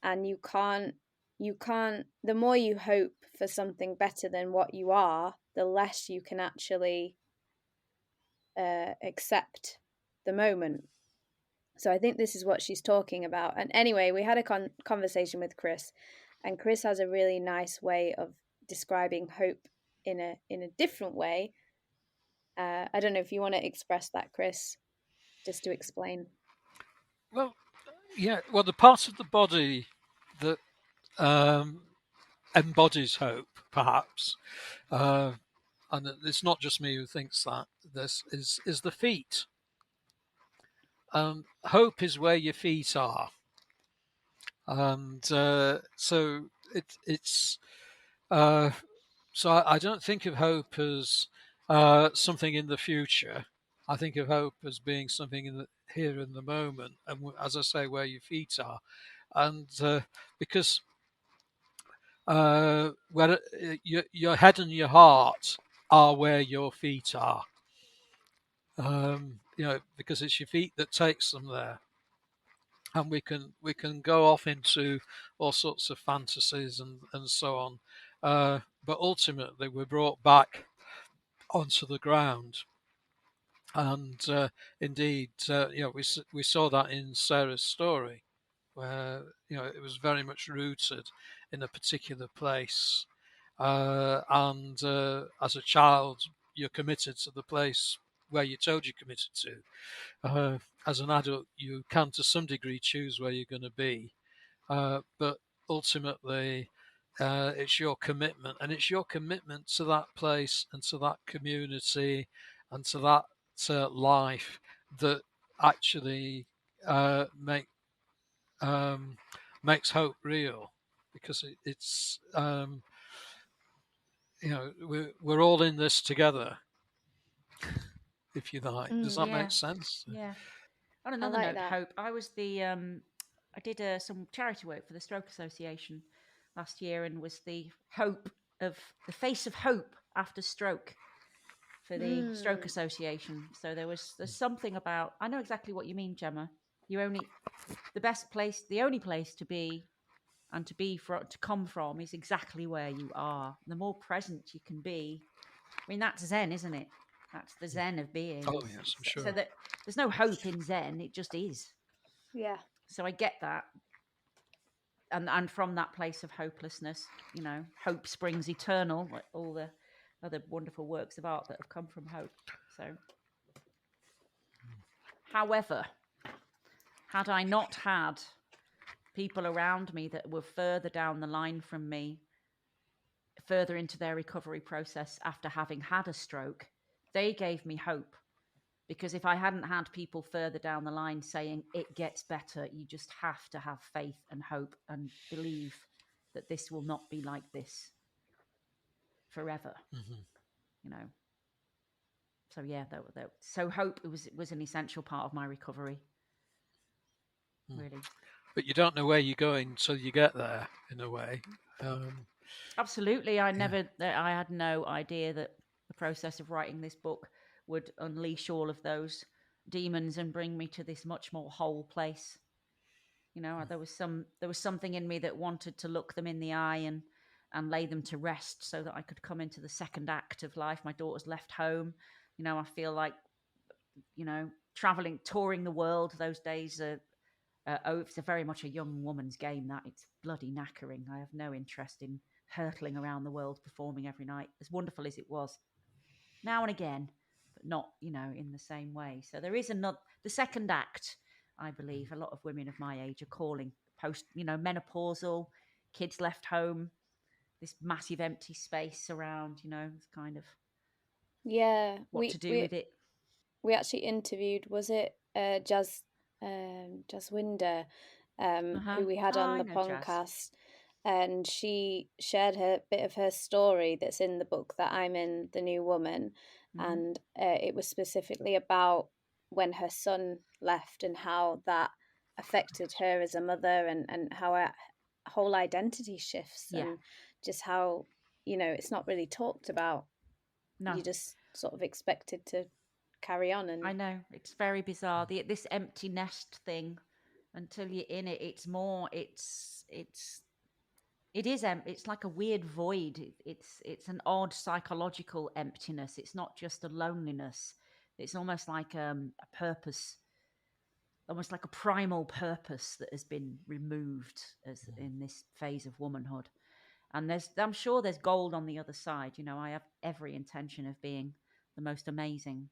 and you can't, the more you hope for something better than what you are, the less you can actually accept the moment. So I think this is what she's talking about. And anyway, we had a conversation with Chris, and Chris has a really nice way of describing hope in a different way. I don't know if you want to express that, Chris, just to explain. Well, yeah. Well, the part of the body that embodies hope, perhaps, and it's not just me who thinks that. This is the feet. Hope is where your feet are, and so it's. So I don't think of hope as something in the future. I think of hope as being something in the here in the moment, and as I say, where your feet are, and because where your head and your heart are where your feet are. Because it's your feet that takes them there, and we can go off into all sorts of fantasies and so on, but ultimately we're brought back onto the ground. And indeed, we saw that in Sarah's story, where it was very much rooted in a particular place, and as a child, you're committed to the place where you're told you're committed to. As an adult, you can to some degree choose where you're going to be, but ultimately, it's your commitment, and it's your commitment to that place and to that community and to that life that actually make makes hope real, because it's we're all in this together, if you like. Does that Yeah, make sense? yeah. On I another like note, that. hope. I was I did some charity work for the Stroke Association last year, and was the the face of hope after stroke for the Stroke Association. So there's something about, I know exactly what you mean, Gemma. You only the only place to be and to come from is exactly where you are. The more present you can be, I mean, that's Zen, isn't it? That's the Zen of being. Oh yes, I'm So sure. that there's no hope in Zen; it just is. Yeah. So I get that, and from that place of hopelessness, hope springs eternal, like all the other wonderful works of art that have come from hope. So, however, had I not had people around me that were further down the line from me, further into their recovery process after having had a stroke, they gave me hope. Because if I hadn't had people further down the line saying it gets better, you just have to have faith and hope and believe that this will not be like this forever, Mm-hmm. you know. So yeah, so hope was an essential part of my recovery, Mm. really. But you don't know where you're going until you get there, in a way. Absolutely, Yeah. I had no idea that the process of writing this book would unleash all of those demons and bring me to this much more whole place. There was something in me that wanted to look them in the eye and lay them to rest so that I could come into the second act of life. My daughter's left home. I feel like, traveling, touring the world. Those days are oh, it's a very much a young woman's game. That it's bloody knackering. I have no interest in hurtling around the world performing every night, as wonderful as it was. Now and again, but not, in the same way. So there is another, the second act, I believe a lot of women of my age are calling, post, menopausal, kids left home, this massive empty space around, it's kind of Yeah. what to do with it. We actually interviewed, was it Jaswinder, Uh-huh. who we had Oh, on I the know Jazz. podcast, and she shared her bit of her story that's in the book that I'm in, The New Woman, Mm-hmm. and it was specifically about when her son left and how that affected her as a mother, and how her whole identity shifts, Yeah. and just how it's not really talked about. No, You just sort of expected to carry on, I and know. It's very bizarre. This empty nest thing, until you're in it, it's more, it is it's like a weird void. It's an odd psychological emptiness. It's not just a loneliness. It's almost like a purpose, almost like a primal purpose that has been removed as in this phase of womanhood. And I'm sure there's gold on the other side. I have every intention of being the most amazing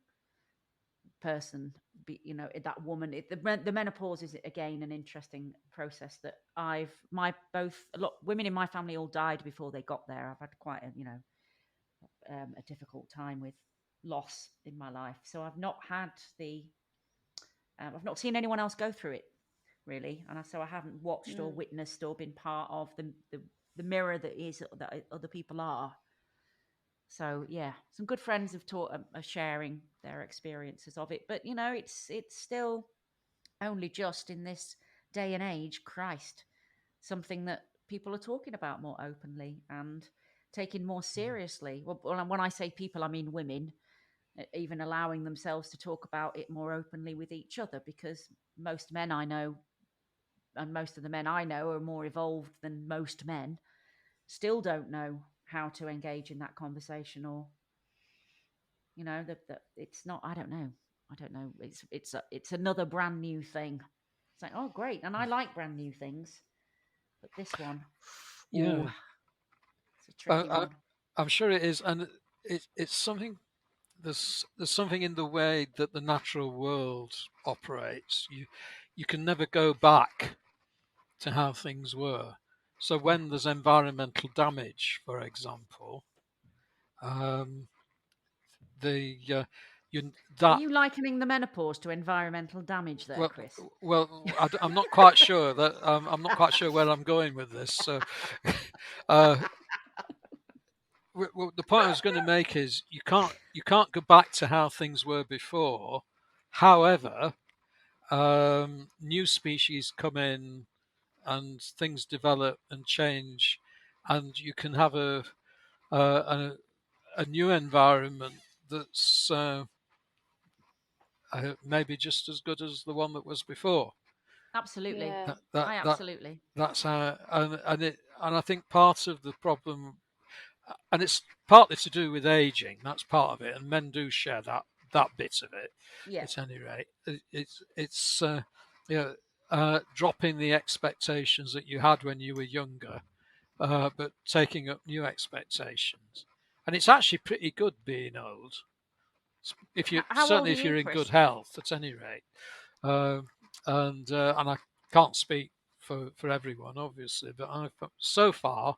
person, that woman. The menopause is again an interesting process that women in my family all died before they got there. I've had quite a difficult time with loss in my life, so I've not seen anyone else go through it really, and so I haven't watched or witnessed or been part of the mirror that other people are. So yeah, some good friends are sharing their experiences of it, but it's still only just in this day and age, Christ, something that people are talking about more openly and taking more seriously. Well, when I say people, I mean women, even allowing themselves to talk about it more openly with each other, because most men I know, and most of the men I know are more evolved than most men, still don't know how to engage in that conversation, or that it's not. I don't know. It's another brand new thing. It's like, oh great, and I like brand new things, but this one, ooh, Yeah, it's a tricky I, one. I'm sure it is, and it's something. There's something in the way that the natural world operates. You can never go back to how things were. So Yeah. when there's environmental damage, for example, um, the you Are that you likening the menopause to environmental damage there, well, Chris? I'm not quite sure that I'm not quite sure where I'm going with this. So, uh, the point I was going to make is you can't go back to how things were before. However, new species come in and things develop and change, and you can have a, a new environment that's maybe just as good as the one that was before. Absolutely. Yeah. That, that, I that absolutely. that's how, and I think part of the problem, and it's partly to do with aging. That's part of it, and men do share that bit of it. Yeah. At any rate, it's you know, dropping the expectations that you had when you were younger, but taking up new expectations. And it's actually pretty good being old, if you How old certainly are if you, you're in good Chris? health. At any rate, and I can't speak for everyone, obviously, but so far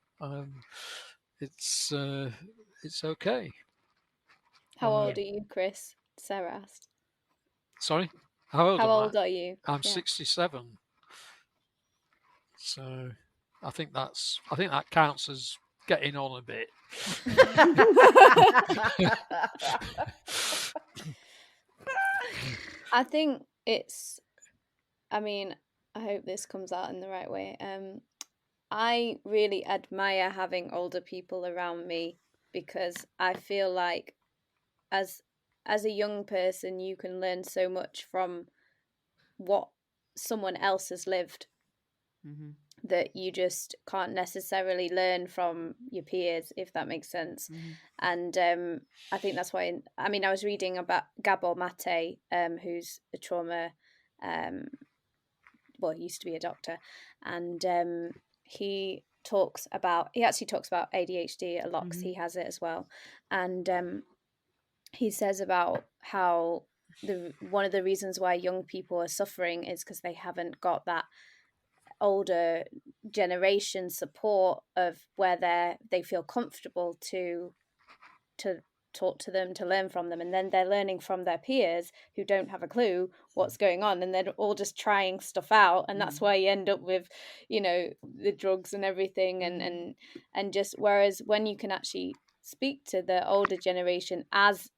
it's it's okay. How Uh, Yeah. old are you, Chris? Sarah asked. Sorry, how old How am I? old are you? I'm Yeah. 67. So I think that counts as getting on a bit. I think it's, I mean, I hope this comes out in the right way. I really admire having older people around me because I feel like as as a young person you can learn so much from what someone else has lived hmm that you just can't necessarily learn from your peers, if that makes sense. hmm And I think that's why. I mean, I was reading about Gabor Mate, who's a trauma, um, well, he used to be a doctor, and he actually talks about ADHD a lot because hmm he has it as well, and he says about how the one of the reasons why young people are suffering is because they haven't got that older generation support of where they feel comfortable to talk to them, to learn from them, and then they're learning from their peers who don't have a clue what's going on, and they're all just trying stuff out, and that's why you end up with the drugs and everything, and just whereas when you can actually speak to the older generation as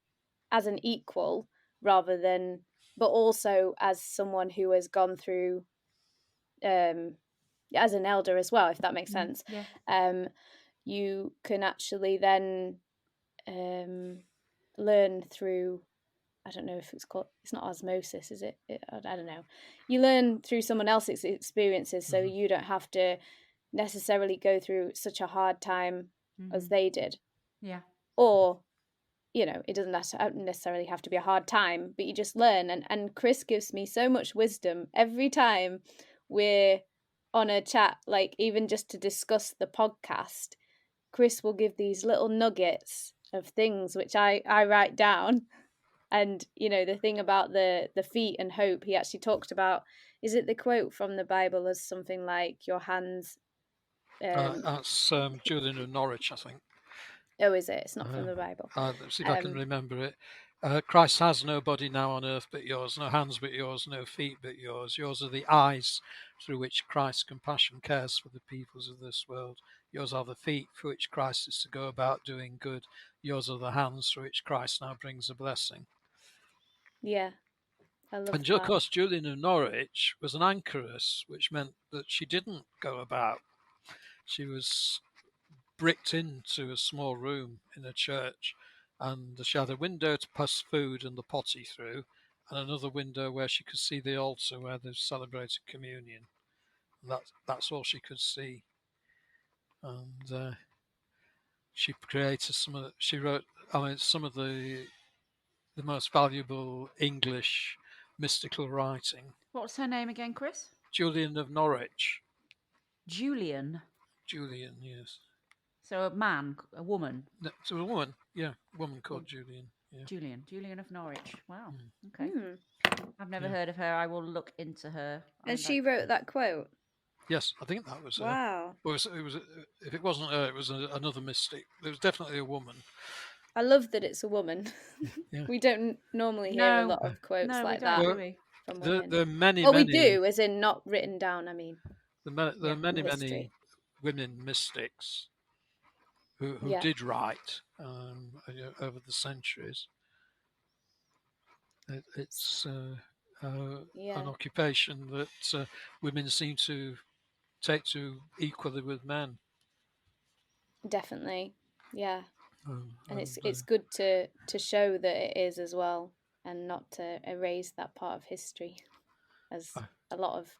an equal rather than but also as someone who has gone through um as an elder as well, if that makes sense. Yeah. um you can actually then learn through, I don't know if it's not osmosis, is it? I don't know. You learn through someone else's experiences, so Mhm. you don't have to necessarily go through such a hard time as hmm they did. Yeah. Or it doesn't necessarily have to be a hard time, but you just learn. And Chris gives me so much wisdom every time we're on a chat, like even just to discuss the podcast. Chris will give these little nuggets of things which I write down, And the thing about the feet and hope, he actually talked about, is it the quote from the Bible as something like your hands That's Julian of Norwich, I think. Oh, is it? It's not from the Bible. Let's see if I can remember it. Christ has no body now on earth but yours, no hands but yours, no feet but yours. Yours are the eyes through which Christ's compassion cares for the peoples of this world. Yours are the feet for which Christ is to go about doing good. Yours are the hands through which Christ now brings a blessing. Yeah, I love And that. of course, Julian of Norwich was an anchoress, which meant that she didn't go about. She was bricked into a small room in a church, and she had a window to pass food and the potty through, and another window where she could see the altar where they celebrated communion. That's all she could see. And she created she wrote, some of the most valuable English mystical writing. What's her name again, Chris? Julian of Norwich. Julian. Julian, yes. So a man, a woman. No, so a woman, yeah, a woman called Julian. Yeah. Julian of Norwich. Wow. Mm. Okay. I've never heard of her. I will look into her. And she wrote that quote? Yes, I think that was her. Wow. Well, it was if it wasn't her, it was another mystic. It was definitely a woman. I love that it's a woman. Yeah. We don't normally hear a lot of quotes like that from women. There are many, we do, as in not written down, I mean. There are many women mystics who did write over the centuries. It's an occupation that women seem to take to equally with men. Definitely, yeah. And it's good to show that it is as well, and not to erase that part of history, as a lot of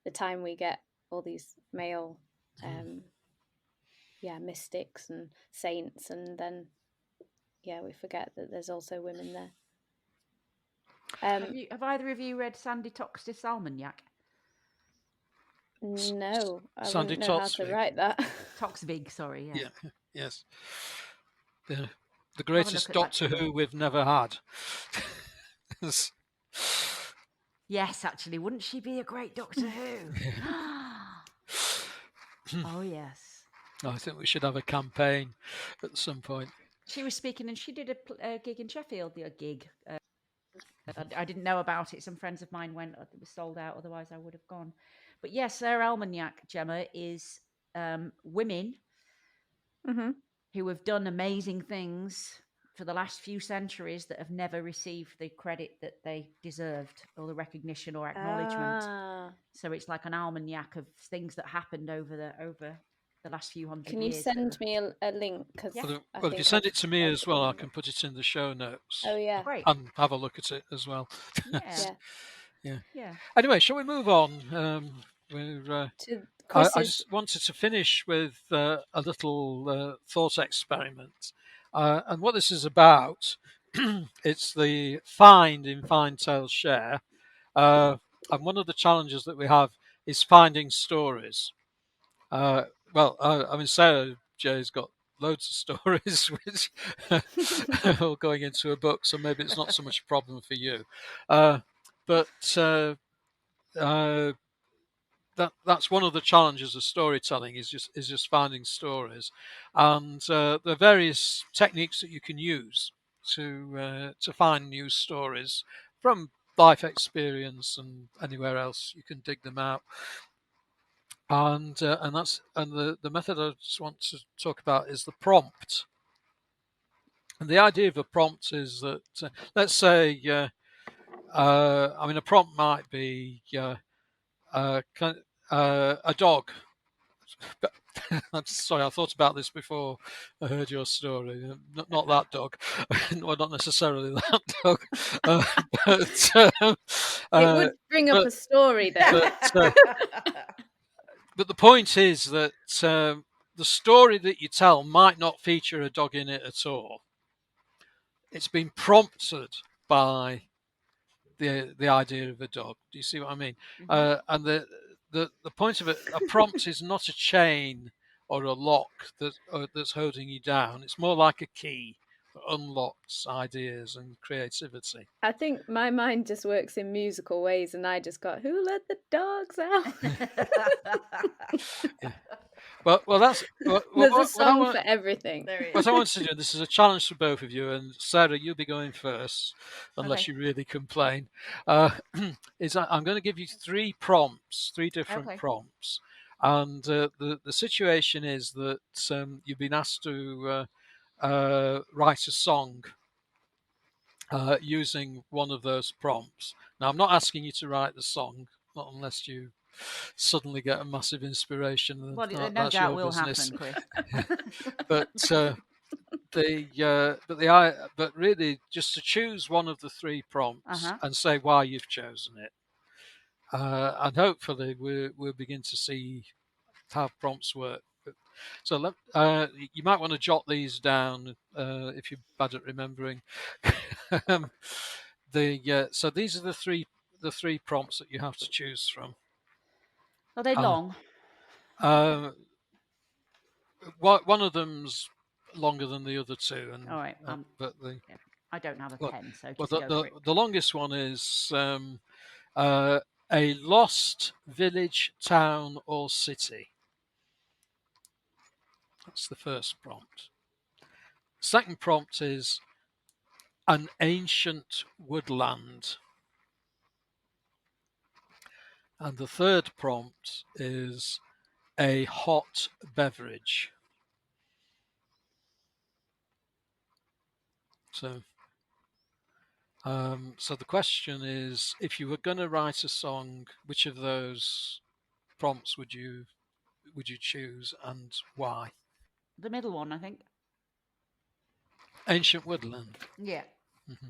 the time we get all these male mystics and saints, and then we forget that there's also women there. Have either of you read Sandy Toxtis Almanac? No, I wouldn't know how to write that. Toxvig, sorry. Yeah. Yes. The greatest Doctor Who we've never had. Yes, actually, wouldn't she be a great Doctor Who? Oh, yes. I think we should have a campaign at some point. She was speaking, and she did a gig in Sheffield. A gig. I didn't know about it. Some friends of mine went. It was sold out. Otherwise, I would have gone. But yes, her almanac, Gemma, is women who have done amazing things for the last few centuries that have never received the credit that they deserved, or the recognition or acknowledgement. So it's like an almanac of things that happened over the last few hundred years. Can you send me a link? Well, if you send it to me as well, I can put it in the show notes. Oh, yeah. Great. And have a look at it as well. Yeah. Anyway, shall we move on? I just wanted to finish with a little thought experiment. And what this is about, it's the find in Find, Tell, Share. And one of the challenges that we have is finding stories. Sarah Jay's got loads of stories, which are going into a book, so maybe it's not so much a problem for you. That's one of the challenges of storytelling is just finding stories, and there are various techniques that you can use to find new stories from life experience and anywhere else you can dig them out. And the method I just want to talk about is the prompt. And the idea of a prompt is that let's say a prompt might be a dog. I'm sorry, I thought about this before I heard your story. Not that dog, well, not necessarily that dog. It would bring up a story, though. But the point is that the story that you tell might not feature a dog in it at all. It's been prompted by the idea of a dog. Do you see what I mean? And the point of it, a prompt is not a chain or a lock that's holding you down. It's more like a key that unlocks ideas and creativity. I think my mind just works in musical ways, and I just got "Who let the dogs out?" Yeah. Well, that's There's a what I song want. for everything. There it What is. I want to do. This is a challenge for both of you, and Sarah, you'll be going first, unless Okay. you really complain. Uh, I'm going to give you three prompts, three different Okay. prompts, and the situation is that you've been asked to write a song using one of those prompts. Now, I'm not asking you to write the song, not unless you suddenly get a massive inspiration, and Well, no that's doubt your will business. happen, Chris. But but really, just to choose one of the three prompts Uh-huh. and say why you've chosen it, and hopefully we'll begin to see how prompts work. So you might want to jot these down if you're bad at remembering. um, so these are the three prompts that you have to choose from. Are they Uh, long? uh, one of them's longer than the other two, and All right. but the Yeah. I don't have a well, pen, so well just go for it. the longest one is uh, a lost village, town, or city. That's the first prompt. Second prompt is an ancient woodland. And the third prompt is a hot beverage. So, so the question is, if you were going to write a song, which of those prompts would you choose and why? The middle one, I think. Ancient woodland. Yeah. Hmm.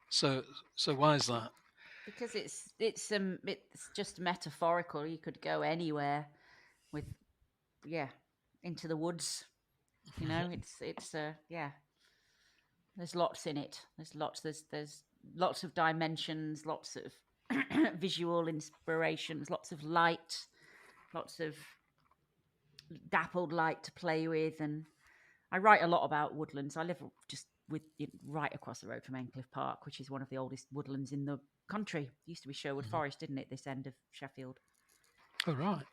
So, so why is that? Because it's just metaphorical. You could go anywhere with yeah, into the woods. You know, it's yeah. There's lots in it. There's lots of dimensions, lots of visual inspirations, lots of light, lots of dappled light to play with. And I write a lot about woodlands. I live just right across the road from Endcliffe Park, which is one of the oldest woodlands in the country. It used to be Sherwood Mhm. Forest, didn't it? This end of Sheffield. Oh, right.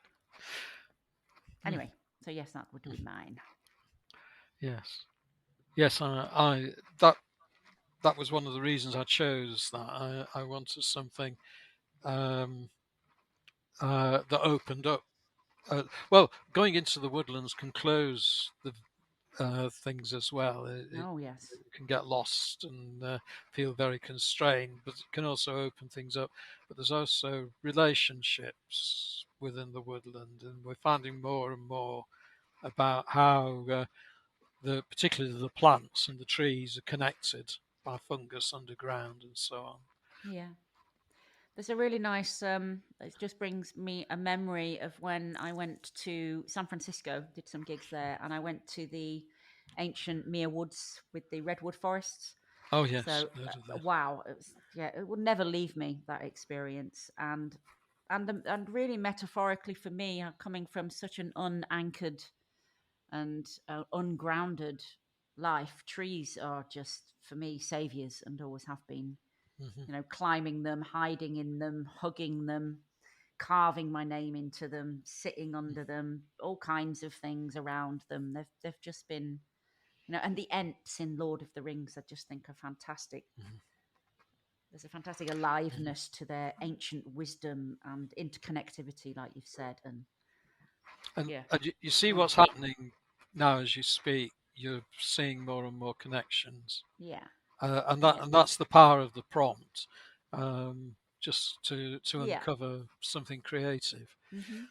Mm. Anyway, so yes, that would be mine. Yes. Yes. I that was one of the reasons I chose that. I wanted something um, that opened up. Well, going into the woodlands can close the things as well. It Oh yes, can get lost and feel very constrained, but it can also open things up. But there's also relationships within the woodland, and we're finding more and more about how particularly the plants and the trees are connected by fungus underground and so on. yeah. There's a really nice. It just brings me a memory of when I went to San Francisco, did some gigs there, and I went to the ancient Muir Woods with the redwood forests. Oh yes, So heard of that. wow, it was yeah, it would never leave me that experience, and really metaphorically for me, coming from such an unanchored and ungrounded life, trees are just for me saviors and always have been. Hmm. You know, climbing them, hiding in them, hugging them, carving my name into them, sitting under them, all kinds of things around them. They've just been, you know, and the Ents in Lord of the Rings, I just think are fantastic. Hmm. There's a fantastic aliveness to their ancient wisdom and interconnectivity, like you've said, and yeah, And you see what's wonderful. happening now as you speak. You're seeing more and more connections, Yeah, and yeah, that's the power of the prompt. Just to yeah, uncover something creative, hmm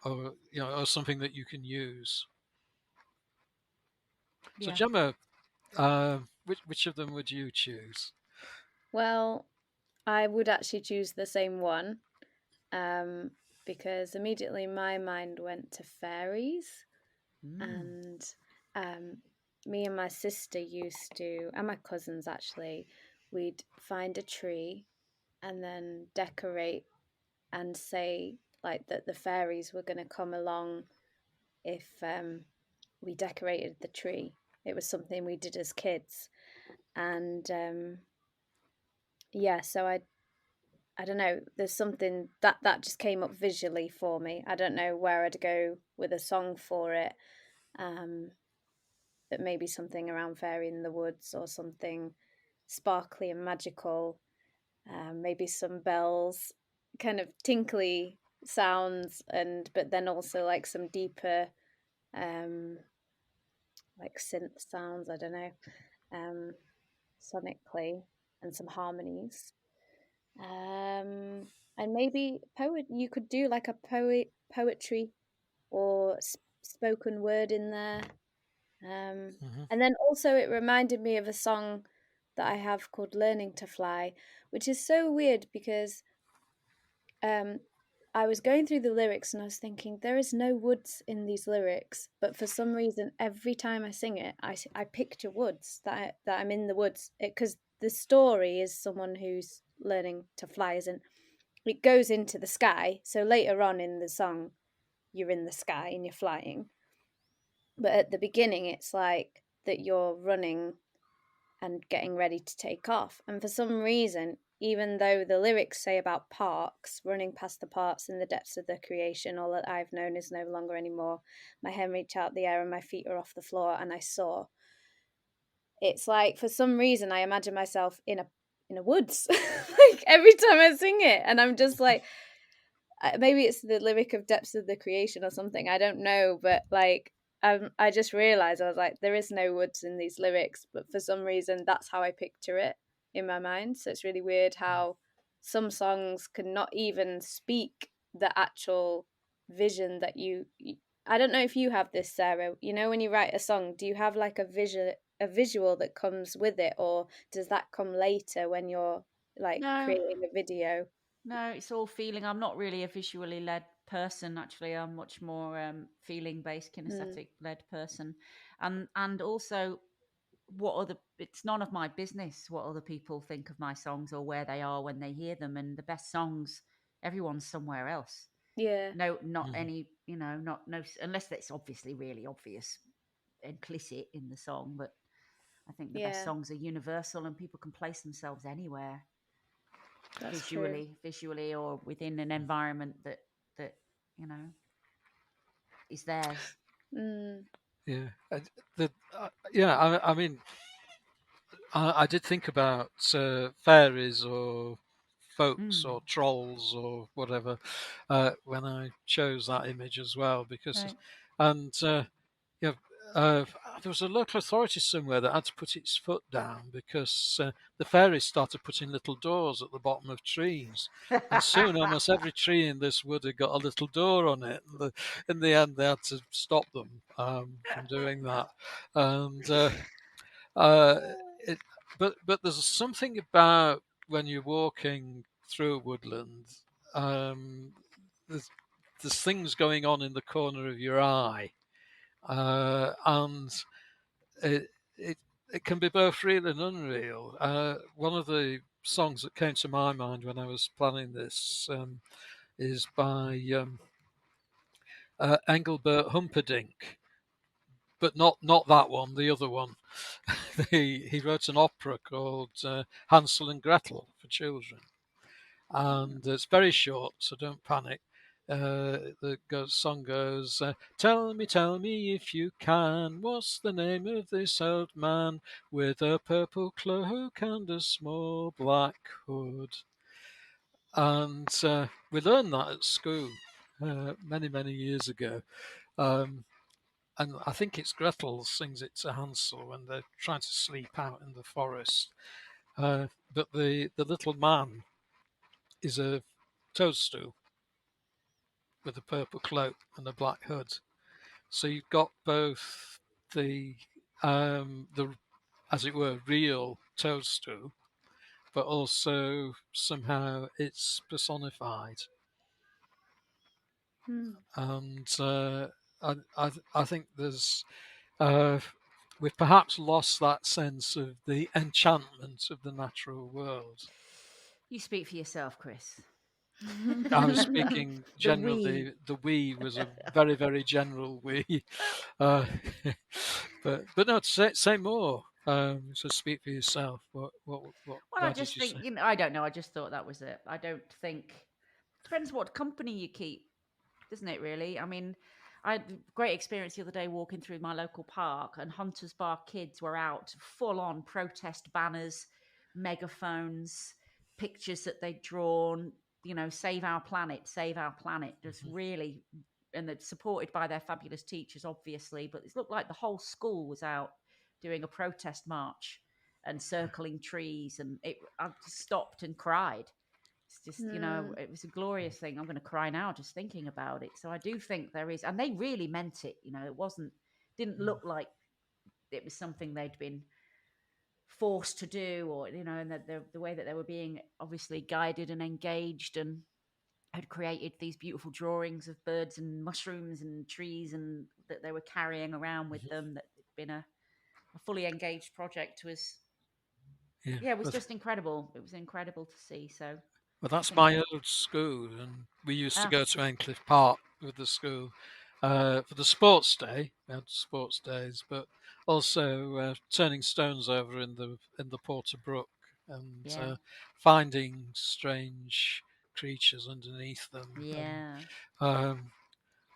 or or something that you can use. So, yeah. Gemma, which of them would you choose? Well, I would actually choose the same one, um, because immediately my mind went to fairies, Mm. and um, me and my sister used to, and my cousins actually, we'd find a tree and then decorate and say like that the fairies were going to come along if we decorated the tree. it was something we did as kids. And so I don't know, there's something that just came up visually for me. I don't know where I'd go with a song for it. But maybe something around Fairy in the Woods, or something sparkly and magical. Maybe some bells, kind of tinkly sounds, but then also like some deeper, like synth sounds. I don't know, sonically, and some harmonies. And maybe poet. You could do like a poetry, or spoken word in there. And then also it reminded me of a song that I have called Learning to Fly, which is so weird because um, I was going through the lyrics and I was thinking, there is no woods in these lyrics, but for some reason, every time I sing it, I picture woods, that I'm in the woods, because the story is someone who's learning to fly, isn't it? Goes into the sky. So later on in the song, you're in the sky and you're flying. But at the beginning, it's like that you're running and getting ready to take off. And for some reason, even though the lyrics say about parks, running past the parks in the depths of the creation, all that I've known is no longer anymore. My hand reach out the air and my feet are off the floor, and I soar. It's like, for some reason, I imagine myself in a woods, like every time I sing it, and I'm just like, maybe it's the lyric of depths of the creation or something, I don't know, but like I just realized, I was like, there is no woods in these lyrics, but for some reason that's how I picture it in my mind. So it's really weird how some songs can not even speak the actual vision that I don't know if you have this, Sarah. You know, when you write a song, do you have like a visual that comes with it, or does that come later when you're like No, creating a video? no, it's all feeling. I'm not really a visually led person. Actually, I'm much more feeling based, Mm, kinesthetic led person, and also what other. It's none of my business what other people think of my songs or where they are when they hear them. And the best songs, everyone's somewhere else. yeah. No, not any. Not no, unless it's obviously really obvious, implicit in the song. But I think the best Yeah, songs are universal, and people can place themselves anywhere, that's true. visually, or within an environment that you know is theirs. Mm, Yeah, yeah. I mean, I did think about fairies or folks Mm, or trolls or whatever when I chose that image as well, because right. and yeah, uh, there was a local authority somewhere that had to put its foot down because the fairies started putting little doors at the bottom of trees, and soon almost every tree in this wood had got a little door on it. And in the end, they had to stop them from doing that, and. Uh, it, but there's something about when you're walking through a woodland. Um, there's there's things going on in the corner of your eye, and it it it can be both real and unreal. One of the songs that came to my mind when I was planning this is by Engelbert Humperdinck, but not that one, the other one. He wrote an opera called Hansel and Gretel for children, and it's very short, so don't panic. Song goes, tell me if you can, what's the name of this old man with a purple cloak and a small black hood? And we learned that at school many years ago. Um, and I think it's Gretel sings it to Hansel when they're trying to sleep out in the forest. But the little man is a toadstool with a purple cloak and a black hood. So you've got both the as it were real toadstool, but also somehow it's personified. mm. And I think there's we've perhaps lost that sense of the enchantment of the natural world. You speak for yourself, Chris. I was speaking The generally. The we was a very, very general we. Uh, but no, say more. So speak for yourself. Well, I Why did just you think, say? I don't know. I just thought that was it. I don't think, depends what company you keep, doesn't it, really? I mean, I had a great experience the other day walking through my local park, and Hunters Bar kids were out full on protest banners, megaphones, pictures that they'd drawn, save our planet, just really, and they're supported by their fabulous teachers, obviously, but it looked like the whole school was out doing a protest march and circling trees, and I just stopped and cried. It's just, it was a glorious thing. I'm going to cry now just thinking about it. So I do think there is, and they really meant it. It didn't look like it was something they'd been forced to do, or and the way that they were being obviously guided and engaged, and had created these beautiful drawings of birds and mushrooms and trees, and that they were carrying around with them. That had been a fully engaged project was, Yeah, yeah, it was but just incredible. It was incredible to see. So well, I that's think, my old school, and we used to ah, go to Endcliffe Park with the school for the sports day. We had sports days, but also turning stones over in the Porter Brook and yeah, finding strange creatures underneath them. And, yeah.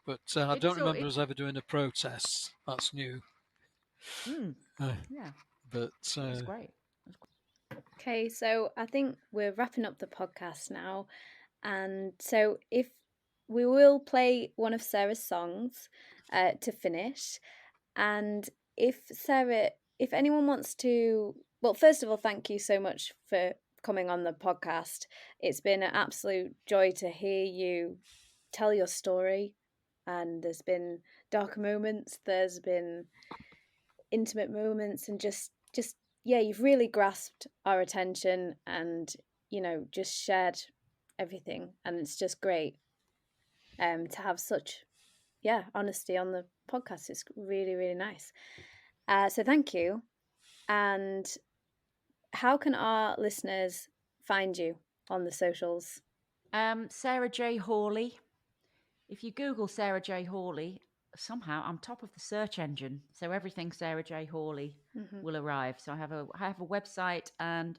but I don't It's so remember it us ever doing a protest. That's new. mm, Uh, yeah, but it was great. Okay, so I think we're wrapping up the podcast now. And so if we will play one of Sarah's songs to finish. And if anyone wants to, well, first of all, thank you so much for coming on the podcast. It's been an absolute joy to hear you tell your story. And there's been darker moments, there's been intimate moments, and just yeah, you've really grasped our attention, and just shared everything, and it's just great to have such honesty on the podcast. It's really, really nice. So thank you. And how can our listeners find you on the socials? Sarah Jay Hawley. If you Google Sarah Jay Hawley, somehow I'm top of the search engine, so everything Sarah Jay Hawley Mm-hmm. will arrive. So I have a website and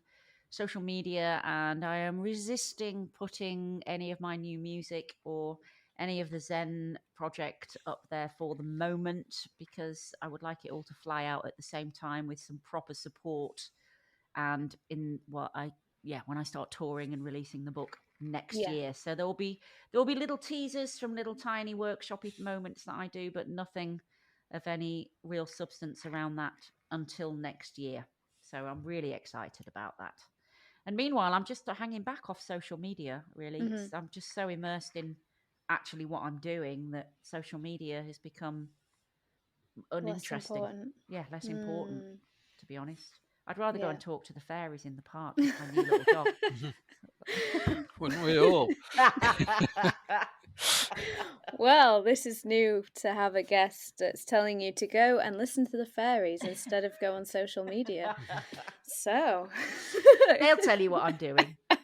social media, and I am resisting putting any of my new music or any of the Zen project up there for the moment, because I would like it all to fly out at the same time with some proper support. And when I start touring and releasing the book next Yeah. year, so there will be little teasers from little tiny workshopy moments that I do, but nothing of any real substance around that until next year. So I'm really excited about that. And meanwhile, I'm just hanging back off social media. Really, Mm-hmm. I'm just so immersed in actually what I'm doing that social media has become Less uninteresting. important. Yeah, less important, Mm, to be honest. I'd rather go yeah. and talk to the fairies in the park with my new little dog. wouldn't we all? Well, this is new, to have a guest that's telling you to go and listen to the fairies instead of go on social media. So They'll tell you what I'm doing. if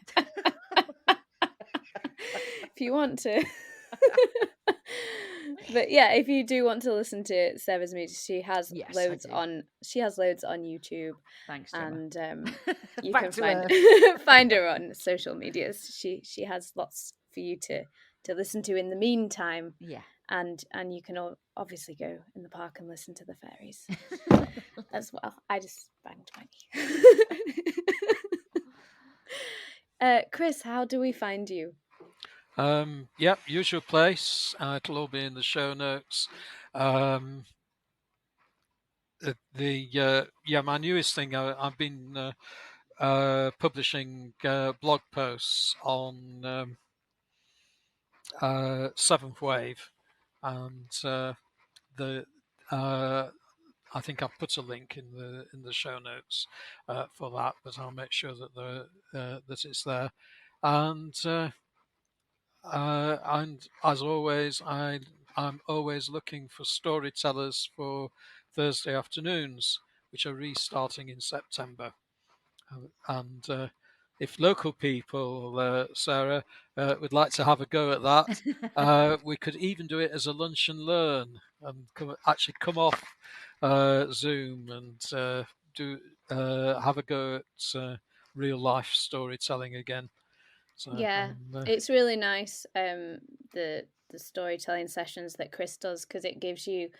you want to. But yeah, if you do want to listen to Sarah's music, Yes, I loads do. on YouTube, Thanks, Gemma. and you Back can to find Earth. find her on social medias. She has lots for you to listen to in the meantime, Yeah. and you can obviously go in the park and listen to the fairies as well. I just banged my knee. Chris, how do we find you? Yep, usual place. It'll all be in the show notes. My newest thing. I've been publishing blog posts on Seventh Wave, and the I think I've put a link in the show notes for that, but I'll make sure that that it's there. And as always, I'm always looking for storytellers for Thursday afternoons, which are restarting in September. And if local people, Sarah, would like to have a go at that, we could even do it as a lunch and learn, and come off Zoom and have a go at real life storytelling again. So, Yeah, it's really nice, the storytelling sessions that Chris does, because it gives you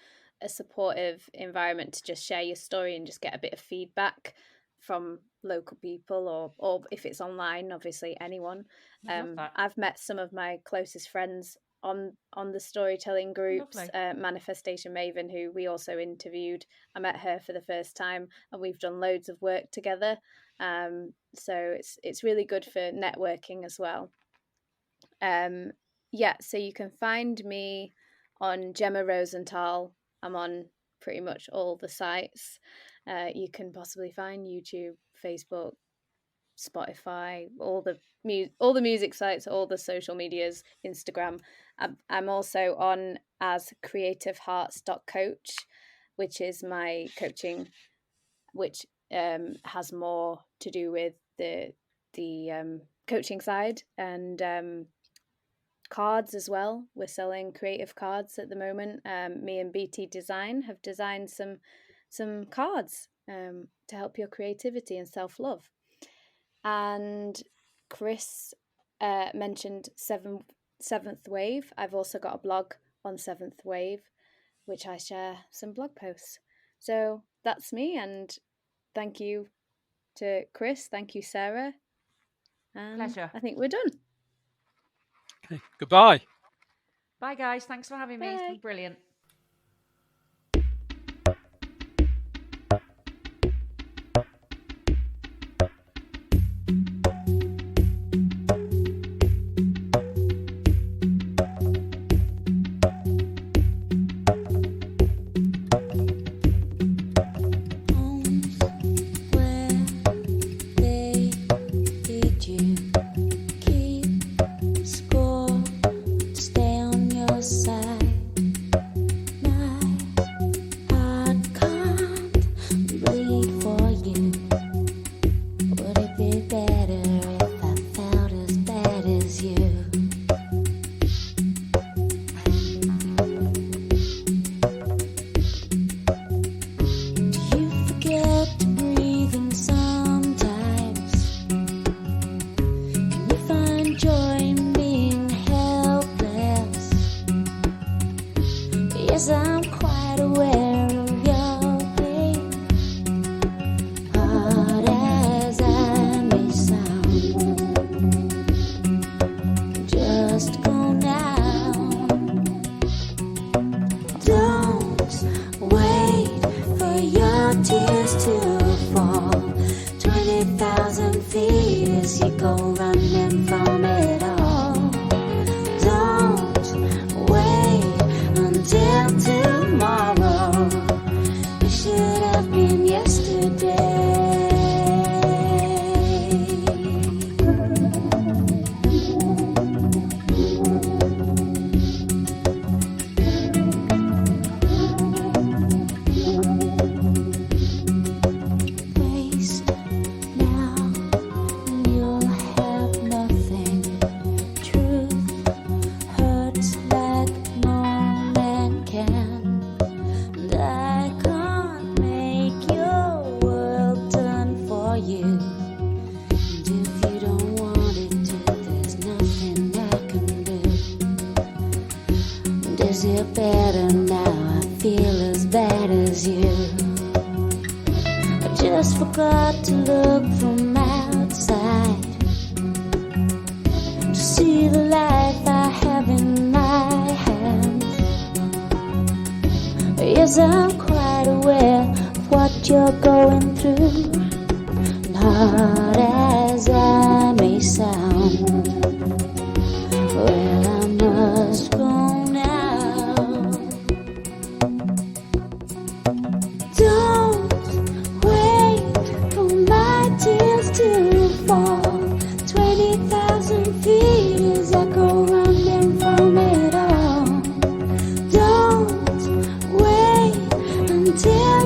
a supportive environment to just share your story and just get a bit of feedback from local people, or if it's online, obviously anyone. I've met some of my closest friends on the storytelling groups. Manifestation Maven, who we also interviewed, I met her for the first time, and we've done loads of work together. So it's really good for networking as well. So you can find me on Jemma Rosenthal. I'm on pretty much all the sites you can possibly find: YouTube, Facebook, Spotify, all the music sites, all the social medias, Instagram. I'm also on as creativehearts.coach, which is my coaching, which has more to do with the coaching side, and cards as well. We're selling creative cards at the moment. Me and BT Design have designed some cards to help your creativity and self-love. And Chris mentioned Seventh Wave. I've also got a blog on Seventh Wave, which I share some blog posts. So that's me, and thank you to Chris. Thank you, Sarah. And pleasure. I think we're done. Okay, goodbye. Bye, guys. Thanks for having me. It's been brilliant.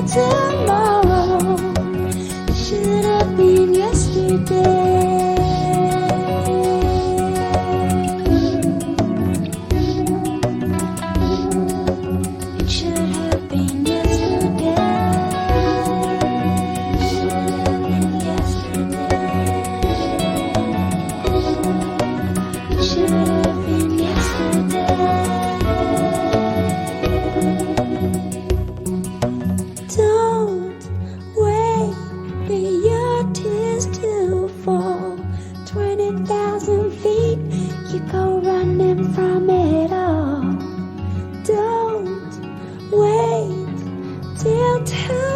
Tomorrow should have been yesterday. I'll tell